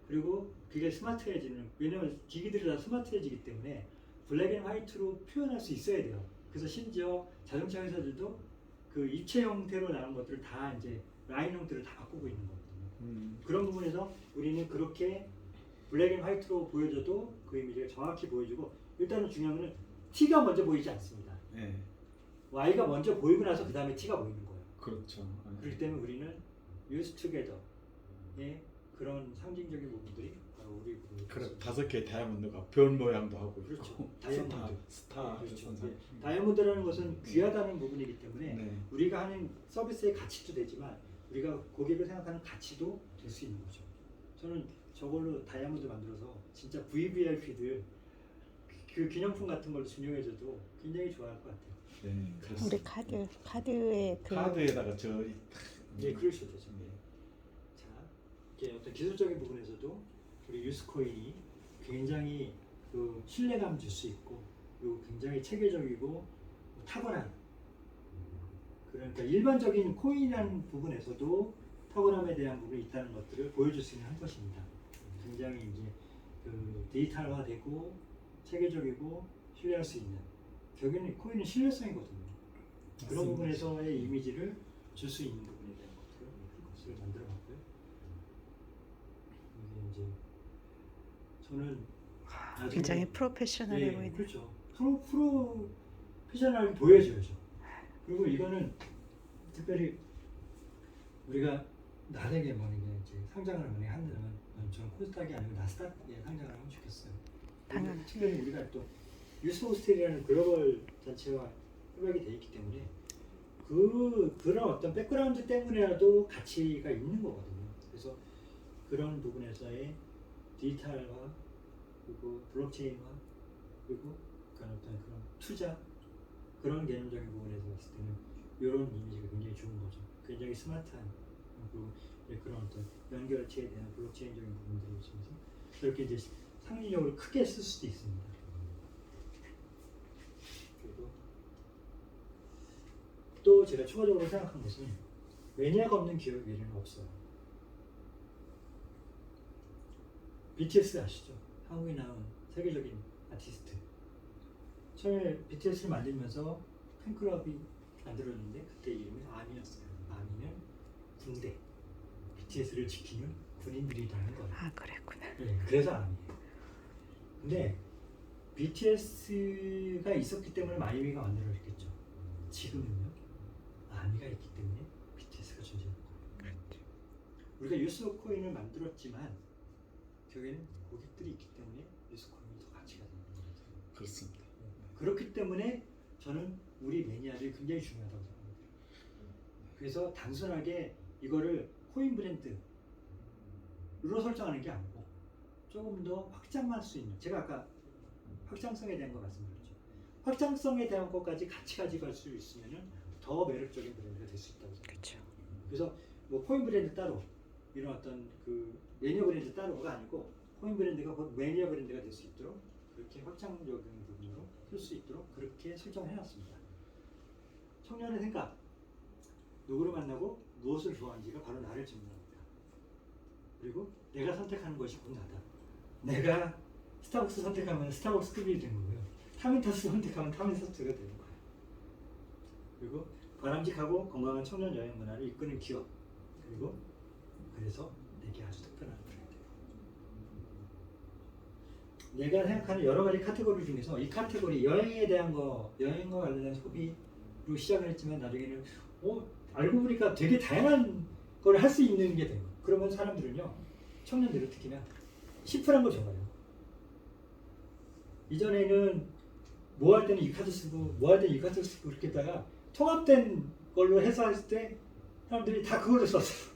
그리고 그게 스마트해지는, 왜냐면 기기들이 다 스마트해지기 때문에 블랙 앤 화이트로 표현할 수 있어야 돼요. 그래서 심지어 자동차 회사들도 그 입체 형태로 나온 것들을 다 이제 라인 형태를 다 바꾸고 있는 거거든요. 그런 부분에서 우리는 그렇게 블랙 앤 화이트로 보여줘도 그 이미지가 정확히 보여주고, 일단은 중요한 거는 T가 먼저 보이지 않습니다. 네. Y가 먼저 보이고 나서 그 다음에 T가 보이는 거예요. 그렇죠. 그렇기 때문에 우리는 use together의 그런 상징적인 부분들이 바로 우리 그래 5개의 다이아몬드가 별 모양도 하고 그렇죠. 있고 다이아몬드. 스타 그렇죠. 선상. 예. 다이아몬드라는 것은 귀하다는 부분이기 때문에 네. 우리가 하는 서비스의 가치도 되지만 우리가 고객을 생각하는 가치도 될 수 있는 거죠. 저는 저걸로 다이아몬드 만들어서 진짜 VVIP들 그 기념품 같은 걸 증명해줘도 굉장히 좋아할 것 같아요. 네. 우리 카드에 카드에다가 네, 그러셔도 되죠. 네. 자, 이렇게 어떤 기술적인 부분에서도 우리 유스코인이 굉장히 그 신뢰감 줄 수 있고, 그리고 굉장히 체계적이고 탁월한, 그러니까 일반적인 코인이라는 부분에서도 탁월함에 대한 부분이 있다는 것들을 보여줄 수 있는 한 것입니다. 굉장히 이제 그 데이터화되고 체계적이고 신뢰할 수 있는 결국에는 코인은 신뢰성이거든요. 그런 부분에서의 이미지를 줄 수 있는 부분에 대한 것을 만들어봤고요. 이게 이제 저는 나중에 굉장히 프로페셔널해 예, 보이네요. 그렇죠. 프로페셔널하게 보여줘야죠. 그리고 이거는 특별히 우리가 나중에 만약에 이제 상장을 만약에 한다면 저는 코스닥이 아니고 나스닥에 상장을 하면 좋겠어요. 당연하죠. 특별히 우리가 또 유스호스텔이라는 글로벌 단체와 협약이 돼 있기 때문에 그런 어떤 백그라운드 때문에라도 가치가 있는 거거든요. 그래서 그런 부분에서의 디지털화 그리고 블록체인화 그리고 그런 어떤 그런 투자 그런 개념적인 부분에서 봤을 때는 이런 이미지가 굉장히 좋은 거죠. 굉장히 스마트한 그리고 그런 어떤 연결체에 대한 블록체인적인 부분들을 있으면서 그렇게 이제 상징적으로 크게 쓸 수도 있습니다. 그리고 또 제가 추가적으로 생각한 것은 매니아가 없는 기업에는 없어요. BTS 아시죠? 한국에 나온 세계적인 아티스트. 처음에 BTS를 만들면서 팬클럽이 만들었는데 그때 이름이 아미였어요. 아미는 군대. BTS를 지키는 군인들이라는 거예요. 아, 그랬구나. 네, 그래서 아미예요. 근데 BTS가 있었기 때문에 마이미가 만들어졌겠죠. 지금은요. 아미가 있기 때문에 BTS가 존재하는 거예요. 우리가 유스 코인을 만들었지만 결국에는 고객들이 있기 때문에 유스 코인이 더 가치가 되는 거예요. 그렇습니다. 그렇기 때문에 저는 우리 매니아들이 굉장히 중요하다고 생각합니다. 그래서 단순하게 이거를 코인 브랜드로 설정하는 게 아니고 조금 더 확장할 수 있는, 제가 아까 확장성에 대한 거 말씀드렸죠. 확장성에 대한 것까지 같이 가져갈 수 있으면 더 매력적인 브랜드가 될 수 있다고 생각합니다. 그렇죠. 그래서 뭐 코인 브랜드 따로 이런 어떤 그 매니아 브랜드 따로가 아니고 코인 브랜드가 곧 매니아 브랜드가 될 수 있도록 그렇게 확장적인 부분으로 쓸 수 있도록 그렇게 설정해놨습니다. 청년의 생각, 누구를 만나고 무엇을 좋아하는지가 바로 나를 증명합니다. 그리고 내가 선택하는 것이 곧 나다. 내가 스타벅스 선택하면 스타벅스 급이 되는 거고요. 타미타스 선택하면 타미타스가 되는 거예요. 그리고 바람직하고 건강한 청년 여행 문화를 이끄는 기업. 그리고 그래서 내게 아주 특별한 브랜드. 내가 생각하는 여러 가지 카테고리 중에서 이 카테고리 여행에 대한 거, 여행과 관련된 소비로 시작을 했지만 나중에는 알고 보니까 되게 다양한 걸 할 수 있는 게 돼요. 그러면 사람들은요, 청년들은 특히나 심플한 거 좋아해요. 이전에는 뭐 할 때는 이 카드 쓰고 뭐 할 때는 이 카드 쓰고 그렇게 했다가 통합된 걸로 해서 했을 때 사람들이 다 그걸로 썼어요.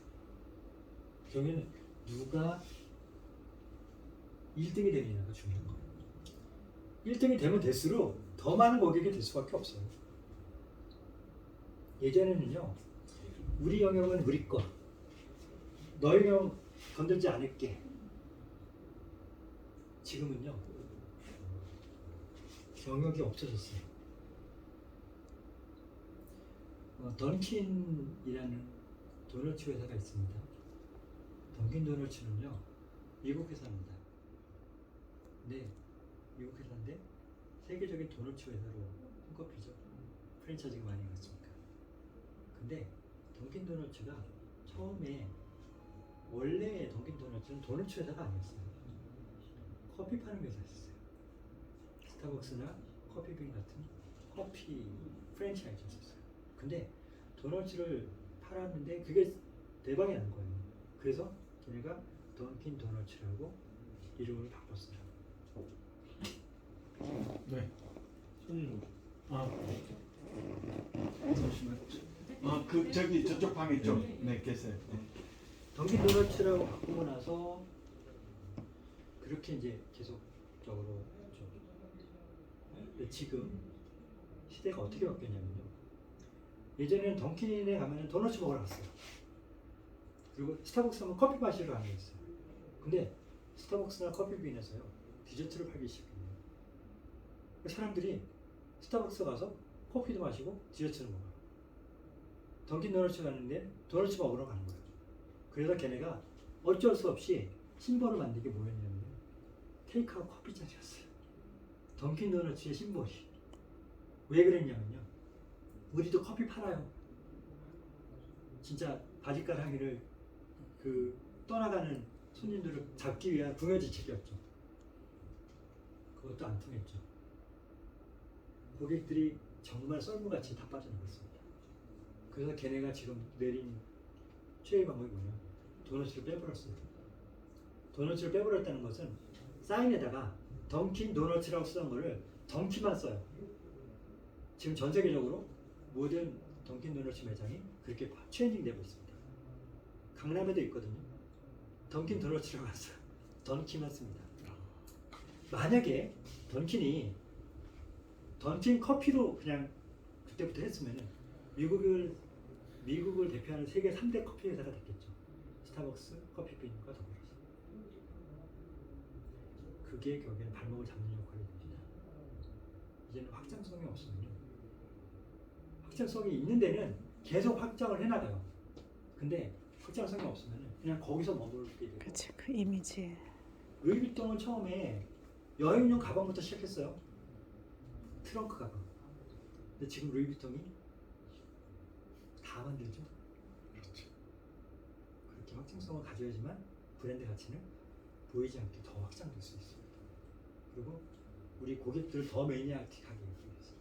결국에는 누가 1등이 되느냐가 중요한 거예요. 1등이 되면 될수록 더 많은 고객이 될 수밖에 없어요. 예전에는요, 우리 영역은 우리 거, 너희 영역 건들지 않을게. 지금은요, 영역이 없어졌어요. 던킨이라는 도너츠 회사가 있습니다. 던킨 도너츠는요, 미국 회사입니다. 네, 미국 회사인데 세계적인 도너츠 회사로 손꼽히죠. 프랜차이즈가 많이 갔으니까. 근데 던킨 도너츠가 처음에 원래 던킨 도너츠는 도너츠 회사가 아니었어요. 커피 파는 회사였어요. 스타벅스나 커피빈 같은 커피 프랜차이즈였어요. 근데 도너츠를 팔았는데 그게 대박이 난 거예요. 그래서 걔네가 던킨 도너츠라고 이름을 바꿨어요. 네. 손님. 잠시만. 그 저기 저쪽 방에 좀 네 계세요. 네. 던킨 도너츠라고 바꾸고 나서 그렇게 이제 계속적으로 좀. 근데 지금 시대가 어떻게 바뀌었냐면요. 예전에는 던킨에 가면 도너츠 먹으러 갔어요. 그리고 스타벅스 하면 커피 마시러 가는 게 있어요. 근데 스타벅스나 커피빈에서요, 디저트를 팔기 시작해요. 사람들이 스타벅스 가서 커피도 마시고 디저트를 먹어요. 던킨 도너츠 가는데 도너츠 먹으러 가는 거예요. 그래서 걔네가 어쩔 수 없이 심벌을 만든 게 뭐였냐면 테이크아웃 커피 잔이었어요. 던킨 도너츠의 심볼이. 왜 그랬냐면요. 우리도 커피 팔아요. 진짜 바지가랑이를 그 떠나가는 손님들을 잡기 위한 부여지책이었죠. 그것도 안 통했죠. 고객들이 정말 썰물같이 다 빠져나갔습니다. 그래서 걔네가 지금 내린 최후의 방법이 뭐냐? 도너츠를 빼버렸어요. 도너츠를 빼버렸다는 것은 사인에다가 던킨 도너츠라고 쓰던 거를 던킨만 써요. 지금 전 세계적으로 모든 던킨 도너츠 매장이 그렇게 체인징 되고 있습니다. 강남에도 있거든요. 던킨 도너츠라고 했어요. 던킨만 씁니다. 만약에 던킨이 던킨 커피로 그냥 그때부터 했으면은 미국을 대표하는 세계 3대 커피 회사가 됐겠죠. 스타벅스, 커피빈과 더불어서. 그게 결국에는 발목을 잡는 역할이 됩니다. 이제는 확장성이 없으면요. 확장성이 있는 데는 계속 확장을 해나가요. 근데 확장성이 없으면 그냥 거기서 머물게 되고. 그렇죠. 그 이미지. 루이비통은 처음에 여행용 가방부터 시작했어요. 트렁크 가방. 근데 지금 루이비통이 다 만들죠. 그렇죠. 그렇게 확장성을 가져야지만 브랜드 가치는 보이지 않게 더 확장될 수 있습니다. 그리고 우리 고객들을 더 매니아틱하게 하기 위해서.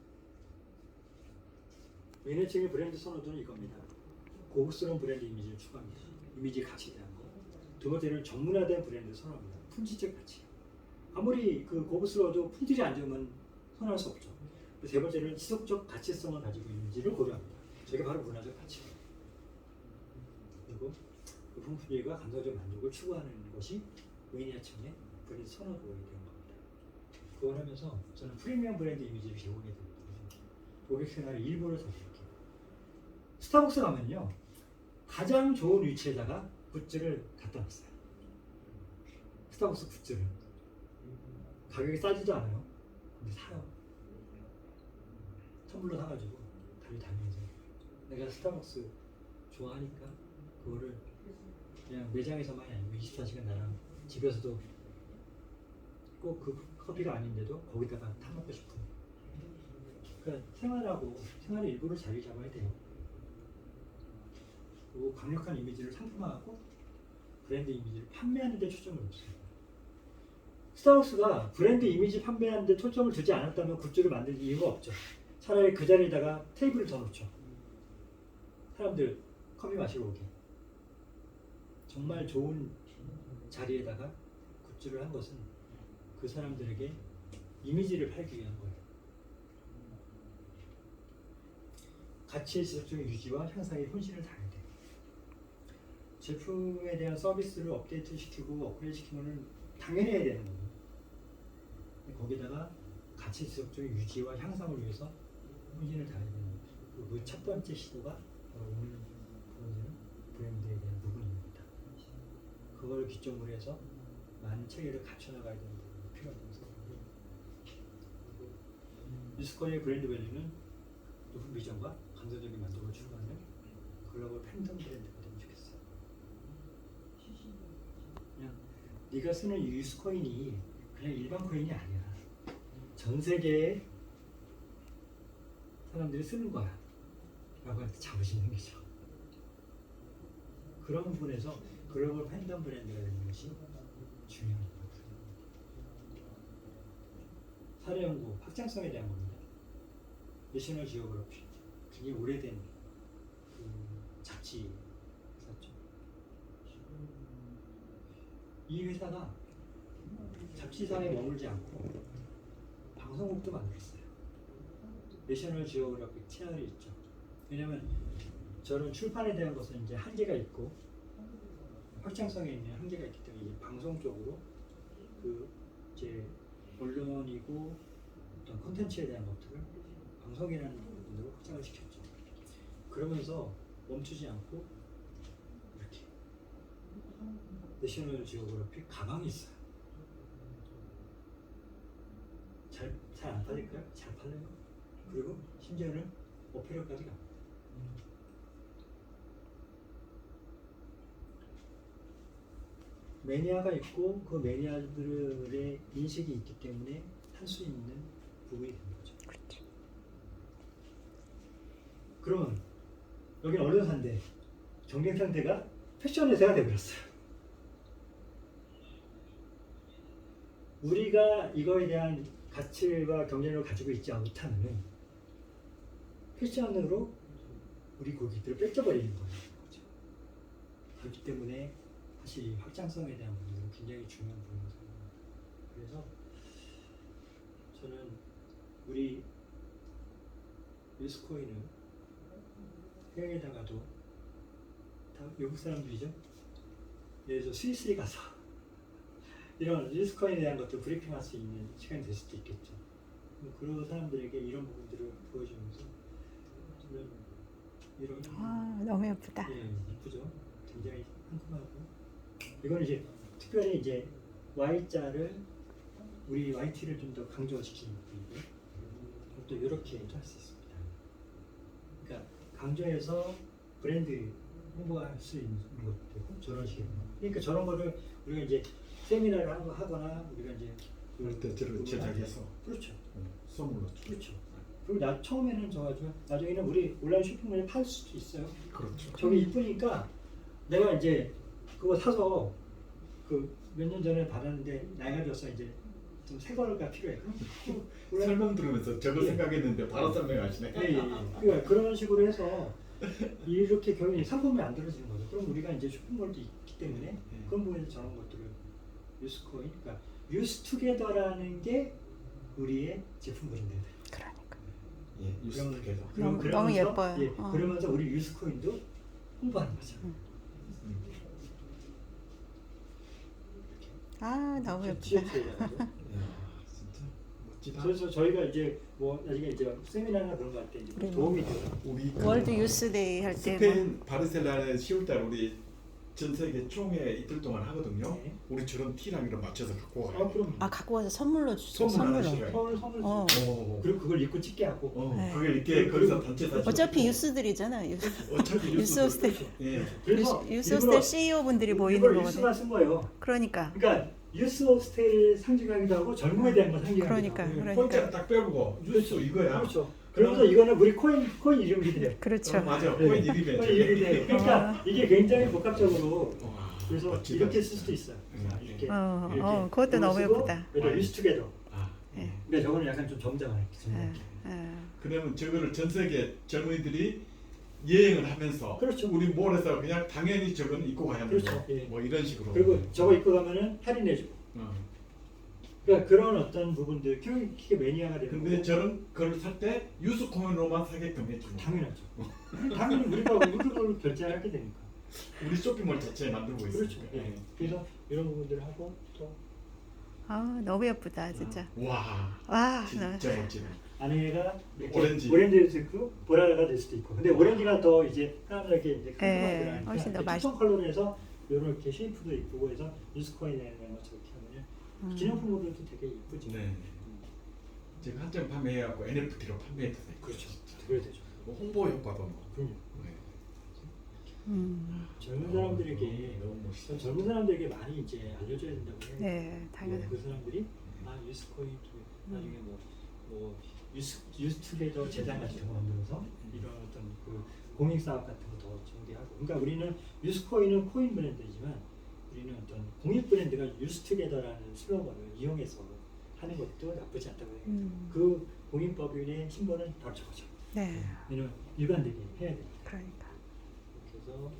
매니아층의 브랜드 선호도는 이겁니다. 고급스러운 브랜드 이미지를 추구합니다. 이미지 가치에 대한 거. 두 번째는 전문화된 브랜드 선호합니다. 품질적 가치. 아무리 그 고급스러워도 품질이 안 좋으면 선호할 수 없죠. 세 번째는 지속적 가치성을 가지고 있는지를 고려합니다. 저게 바로 문화적 가치입니다. 그리고 높은 품질과 감성적 만족을 추구하는 것이 매니아층의 브랜드 선호도에 대한 겁니다. 그걸 하면서 저는 프리미엄 브랜드 이미지를 제공해 드립니다. 고객 생활의 일부를 더 이렇게. 스타벅스 가면요. 가장 좋은 위치에다가 굿즈를 갖다 놨어요. 스타벅스 굿즈를. 가격이 싸지도 않아요. 근데 사요. 선물로 사가지고 다니면서 내가 스타벅스 좋아하니까 그거를 그냥 매장에서만이 아니고 24시간 나랑 집에서도 꼭 그 커피가 아닌데도 거기다가 타먹고 싶은. 그러니까 생활의 일부를 자리 잡아야 돼요. 그리고 강력한 이미지를 상품화하고 브랜드 이미지를 판매하는 데 초점을 뒀어요. 스타벅스가 브랜드 이미지 판매하는 데 초점을 두지 않았다면 굿즈를 만들 이유가 없죠. 차라리 그 자리에다가 테이블을 더 놓죠. 사람들 커피 마시러 오게. 정말 좋은 자리에다가 굿즈를 한 것은 그 사람들에게 이미지를 팔기 위한 거예요. 가치의 지속적인 유지와 향상에 혼신을 다해야 돼요. 제품에 대한 서비스를 업데이트시키고 업그레이드시키면 당연히 해야 되는 거고, 거기다가 가치 지속적인 유지와 향상을 위해서 혼신을 다해야 되는 거고, 그 첫 번째 시도가 바로 오늘 보여주는 브랜드에 대한 부분입니다. 그걸 기점으로 해서 많은 체계를 갖춰나가야 되는 부분이 필요하다고 생각합니다. 뉴스코리의 브랜드 밸류는 높은 비전과 감성적인 만족을 추구하는 글로벌 팬덤 브랜드가 되면 좋겠어요. 그냥 네가 쓰는 유스코인이 그냥 일반 코인이 아니야. 전 세계에 사람들이 쓰는 거야 라고 할 때 자부심 생기죠. 그런 부분에서 글로벌 팬덤 브랜드가 되는 것이 중요한 것 같아요. 사례 연구, 확장성에 대한 겁니다. 내셔널 지오그래피, 굉장히 오래된 그 잡지 회사죠. 이 회사가 잡지사에 머물지 않고 방송국도 만들었어요. 내셔널 지오그래픽 채널이 있죠. 왜냐면 저는 출판에 대한 것은 이제 한계가 있고 확장성에 있는 한계가 있기 때문에 이제 방송 쪽으로 그 이제 언론이고 어떤 콘텐츠에 대한 것들을 방송이라는 부분으로 확장을 시켰죠. 그러면서 멈추지 않고 이렇게 내셔널 지오그래픽 가방이 있어요. 잘 안 팔릴까요? 잘 팔려요. 그리고 심지어는 어페라까지 갑니다. 매니아가 있고 그 매니아들의 인식이 있기 때문에 할 수 있는 부분이 되는 거죠. 그렇죠. 그러면 여기는 언론사인데 경쟁 상대가 패션 회사가 되어버렸어요. 우리가 이거에 대한 가치와 경쟁력을 가지고 있지 못하면 패션으로 우리 고객들을 뺏겨버리는 거예요. 그렇기 때문에 사실 이 확장성에 대한 부분은 굉장히 중요한 부분이라고 생각합니다. 그래서 저는 우리 유스코인은 해외에 나가도 다 외국 사람들이죠. 예를 들어 스위스에 가서 이런 유스코인에 대한 것도 브리핑할 수 있는 시간이 될 수도 있겠죠. 그런 사람들에게 이런 부분들을 보여주면서 이런 너무 예쁘다. 예, 이쁘죠. 굉장히 상큼하고 이거는 이제 특별히 이제 Y자를 우리 YT를 좀 더 강조시키는 부분이고 또 이렇게 할 수 있습니다. 그러니까 강조해서 브랜드 홍보할 수 있는 것도 되고 저런 식으로. 그러니까 저런 거를 우리가 이제 세미나를 하거나 우리가 이제 그럴 때 저를 제작해서 그렇죠. 선물로 주죠. 그렇죠. 그리고 나 처음에는 좋아하지만 나중에는 우리 온라인 쇼핑몰에 팔 수도 있어요. 그렇죠. 저게 이쁘니까 내가 이제 그거 사서 그 몇 년 전에 받았는데 나이가 들어서 이제 좀 새 거가 필요해. 그럼 설명 들으면서 저거 예. 생각했는데 바로 설명하시네. 예. 그러니까 그런 식으로 해서 이렇게 결국에 상품이 안 들어지는 거죠. 그럼 우리가 이제 쇼핑몰도 있기 때문에 그런 부분에서 저런 것들을 유스코인, 그러니까 유스투게더라는 게 우리의 제품 브랜드예요. 그러니까. 예, 유스케도. 너무 예뻐요. 예, 그러면서 우리 유스코인도 홍보하는 거죠. 너무 예쁘다. TF에다가도. 진짜 멋지다. 그래서 저희가 이제 뭐 나중에 이제 세미나나 그런 거 할 때 우리 도움이 돼요. 우리 그 월드 유스데이 할 때 스페인 바르셀로나에 10월달 우리 전 세계 총회 이틀 동안 하거든요. 네. 우리 저런 티랑 이런 맞춰서 갖고 와요. 그럼 갖고 와서 선물로 주죠. 선물로 선물로. 하시래요. 선물 어. 그리고 그걸 입고 찍게 하고. 네. 그걸 이렇게 거기서 단체 사진. 어차피 유스들이잖아. 유스. 어차피 유스 호스텔. 예. 그래서 유스 일부러 호스텔 CEO 분들이 보이는 이걸 거거든. 유스만 쓴 거예요. 그러니까. 그러니까 유스 호스텔 상징하기도 하고 젊음에 대한 거 상징하기도 그러니까, 하고. 그러니까. 포인트를 딱 빼고 뉴스 이거야. 그렇죠. 그러면서 이거는 우리 코인 이름이 돼요. 그렇죠. 맞아. 네. 코인 이름에. 코인 이름이 돼요. 그러니까 이게 굉장히 복합적으로 와, 그래서 멋지다. 이렇게 쓸 수도 있어요. 자, 이렇게. 그것도 너무 예쁘다. 유스투게더. 아, 네. 근데 저거는 약간 좀 점잖아요. 그러면 저거를 전 세계 젊은이들이 여행을 하면서 그렇죠. 우리 몰에서 그냥 당연히 저건 입고 가야 하는 그렇죠. 거. 예. 뭐 이런 식으로. 그리고 저거 입고 가면은 할인해주고. 그러니까 그런 어떤 부분들 키게 매니아가 되는 근데 거고. 저는 그걸 살 때 유스 코인으로만 사게끔 해주고. 당연하죠. 당연히 우리가 우리를 결제하게 되니까. 우리 쇼핑몰 자체에 만들고 있어요. 그렇죠. 예. 그래서 이런 부분들을 하고 또 너무 예쁘다 진짜. 와, 진짜 멋지네. 안에가 오렌지. 있고 보라가 될 수도 있고. 근데 오렌지가 더 이제 사람들에게 이제 예, 훨씬 더 특성 컬러로 해서 이렇게 쉐이프도 이쁘고 해서 유스코인에 대한 것처럼 이렇게 하면 기념품으로도 되게 이쁘죠. 네. 제가 한점 판매해갖고 NFT로 판매해도 돼요. 그렇죠. 그래야 되죠. 뭐 홍보 효과도 뭐. 그럼요. 네. 젊은 사람들에게 너무 멋있어. 젊은 사람들에게 많이 이제 알려줘야 된다고 해요. 네, 당연히. 그 사람들이 유스코인 나중에 뭐 유스투게더 재단 같은 거 만들어서 이런 어떤 그 공익 사업 같은 거 더 전개하고. 그러니까 우리는 유스코인은 코인 브랜드이지만 우리는 어떤 공익 브랜드가 유스투게더라는 슬로건을 이용해서 하는 것도 나쁘지 않다고 해요. 그 공익법인의 심벌은 바로 저거죠. 네. 왜냐면 일관되게 해야 되니까. 그러니까. 그래서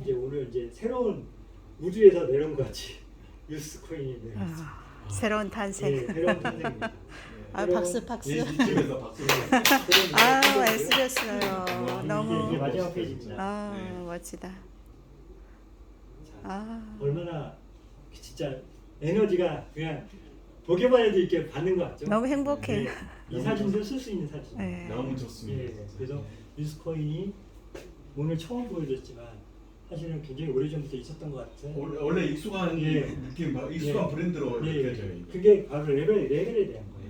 이제 오늘 이제 새로운 우주에서 내려온 것 같이 유스코인이 내려왔어요. 새로운 탄생. 네, 새로운 탄생입니다. 박수 박수. 예, 이쯤에서 박수. 애쓰셨어요. 너무. 이게 마지막 페이지입니다. 네. 멋지다. 얼마나 진짜 에너지가 그냥 보기만 해도 이렇게 받는 것 같죠? 너무 행복해. 네, 이 사진도 쓸 수 있는 사진. 네. 너무 좋습니다. 예, 그래서 유스코인이 오늘 처음 보여줬지만 사실은 굉장히 오래전부터 있었던 것 같아요. 원래 익숙한 예. 느낌, 익숙한 예. 브랜드로 예, 느껴져요. 이게. 그게 바로 레벨에 대한 거예요.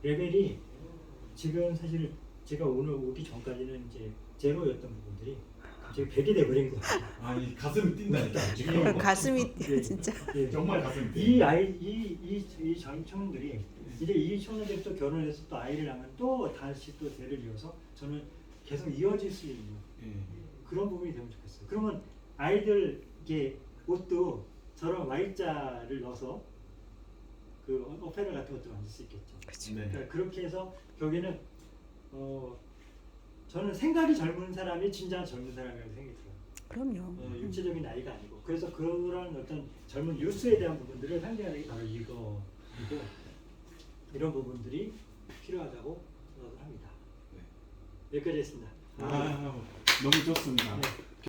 레벨이 지금 사실 제가 오늘 오기 전까지는 이제 제로였던 부분들이 갑자기 백이 돼버린 거. 아니 가슴이 뛴다니까 지금. 가슴이 예. 진짜. 예. 정말 가슴이 뛰어. 이 아이 이 청년들이 이제 이 청년들이 또 결혼해서 또 아이를 낳으면 또 다시 또 대를 이어서 저는 계속 이어질 수 있는 예. 그런 부분이 되면 좋겠어요. 그러면 아이들 이게 옷도 저런 Y자를 넣어서 그 어페럴 같은 것도 만들 수 있겠죠. 그렇죠. 네. 그러니까 그렇게 해서 결국에는 저는 생각이 젊은 사람이 진짜 젊은 사람이라고 생각이 들어요. 그럼요. 육체적인 나이가 아니고 그래서 그런 어떤 젊은 뉴스에 대한 부분들을 상징하는 게 바로 이거이고 이런 부분들이 필요하다고 생각을 합니다. 네. 여기까지 했습니다. 아 너무 좋습니다. 네.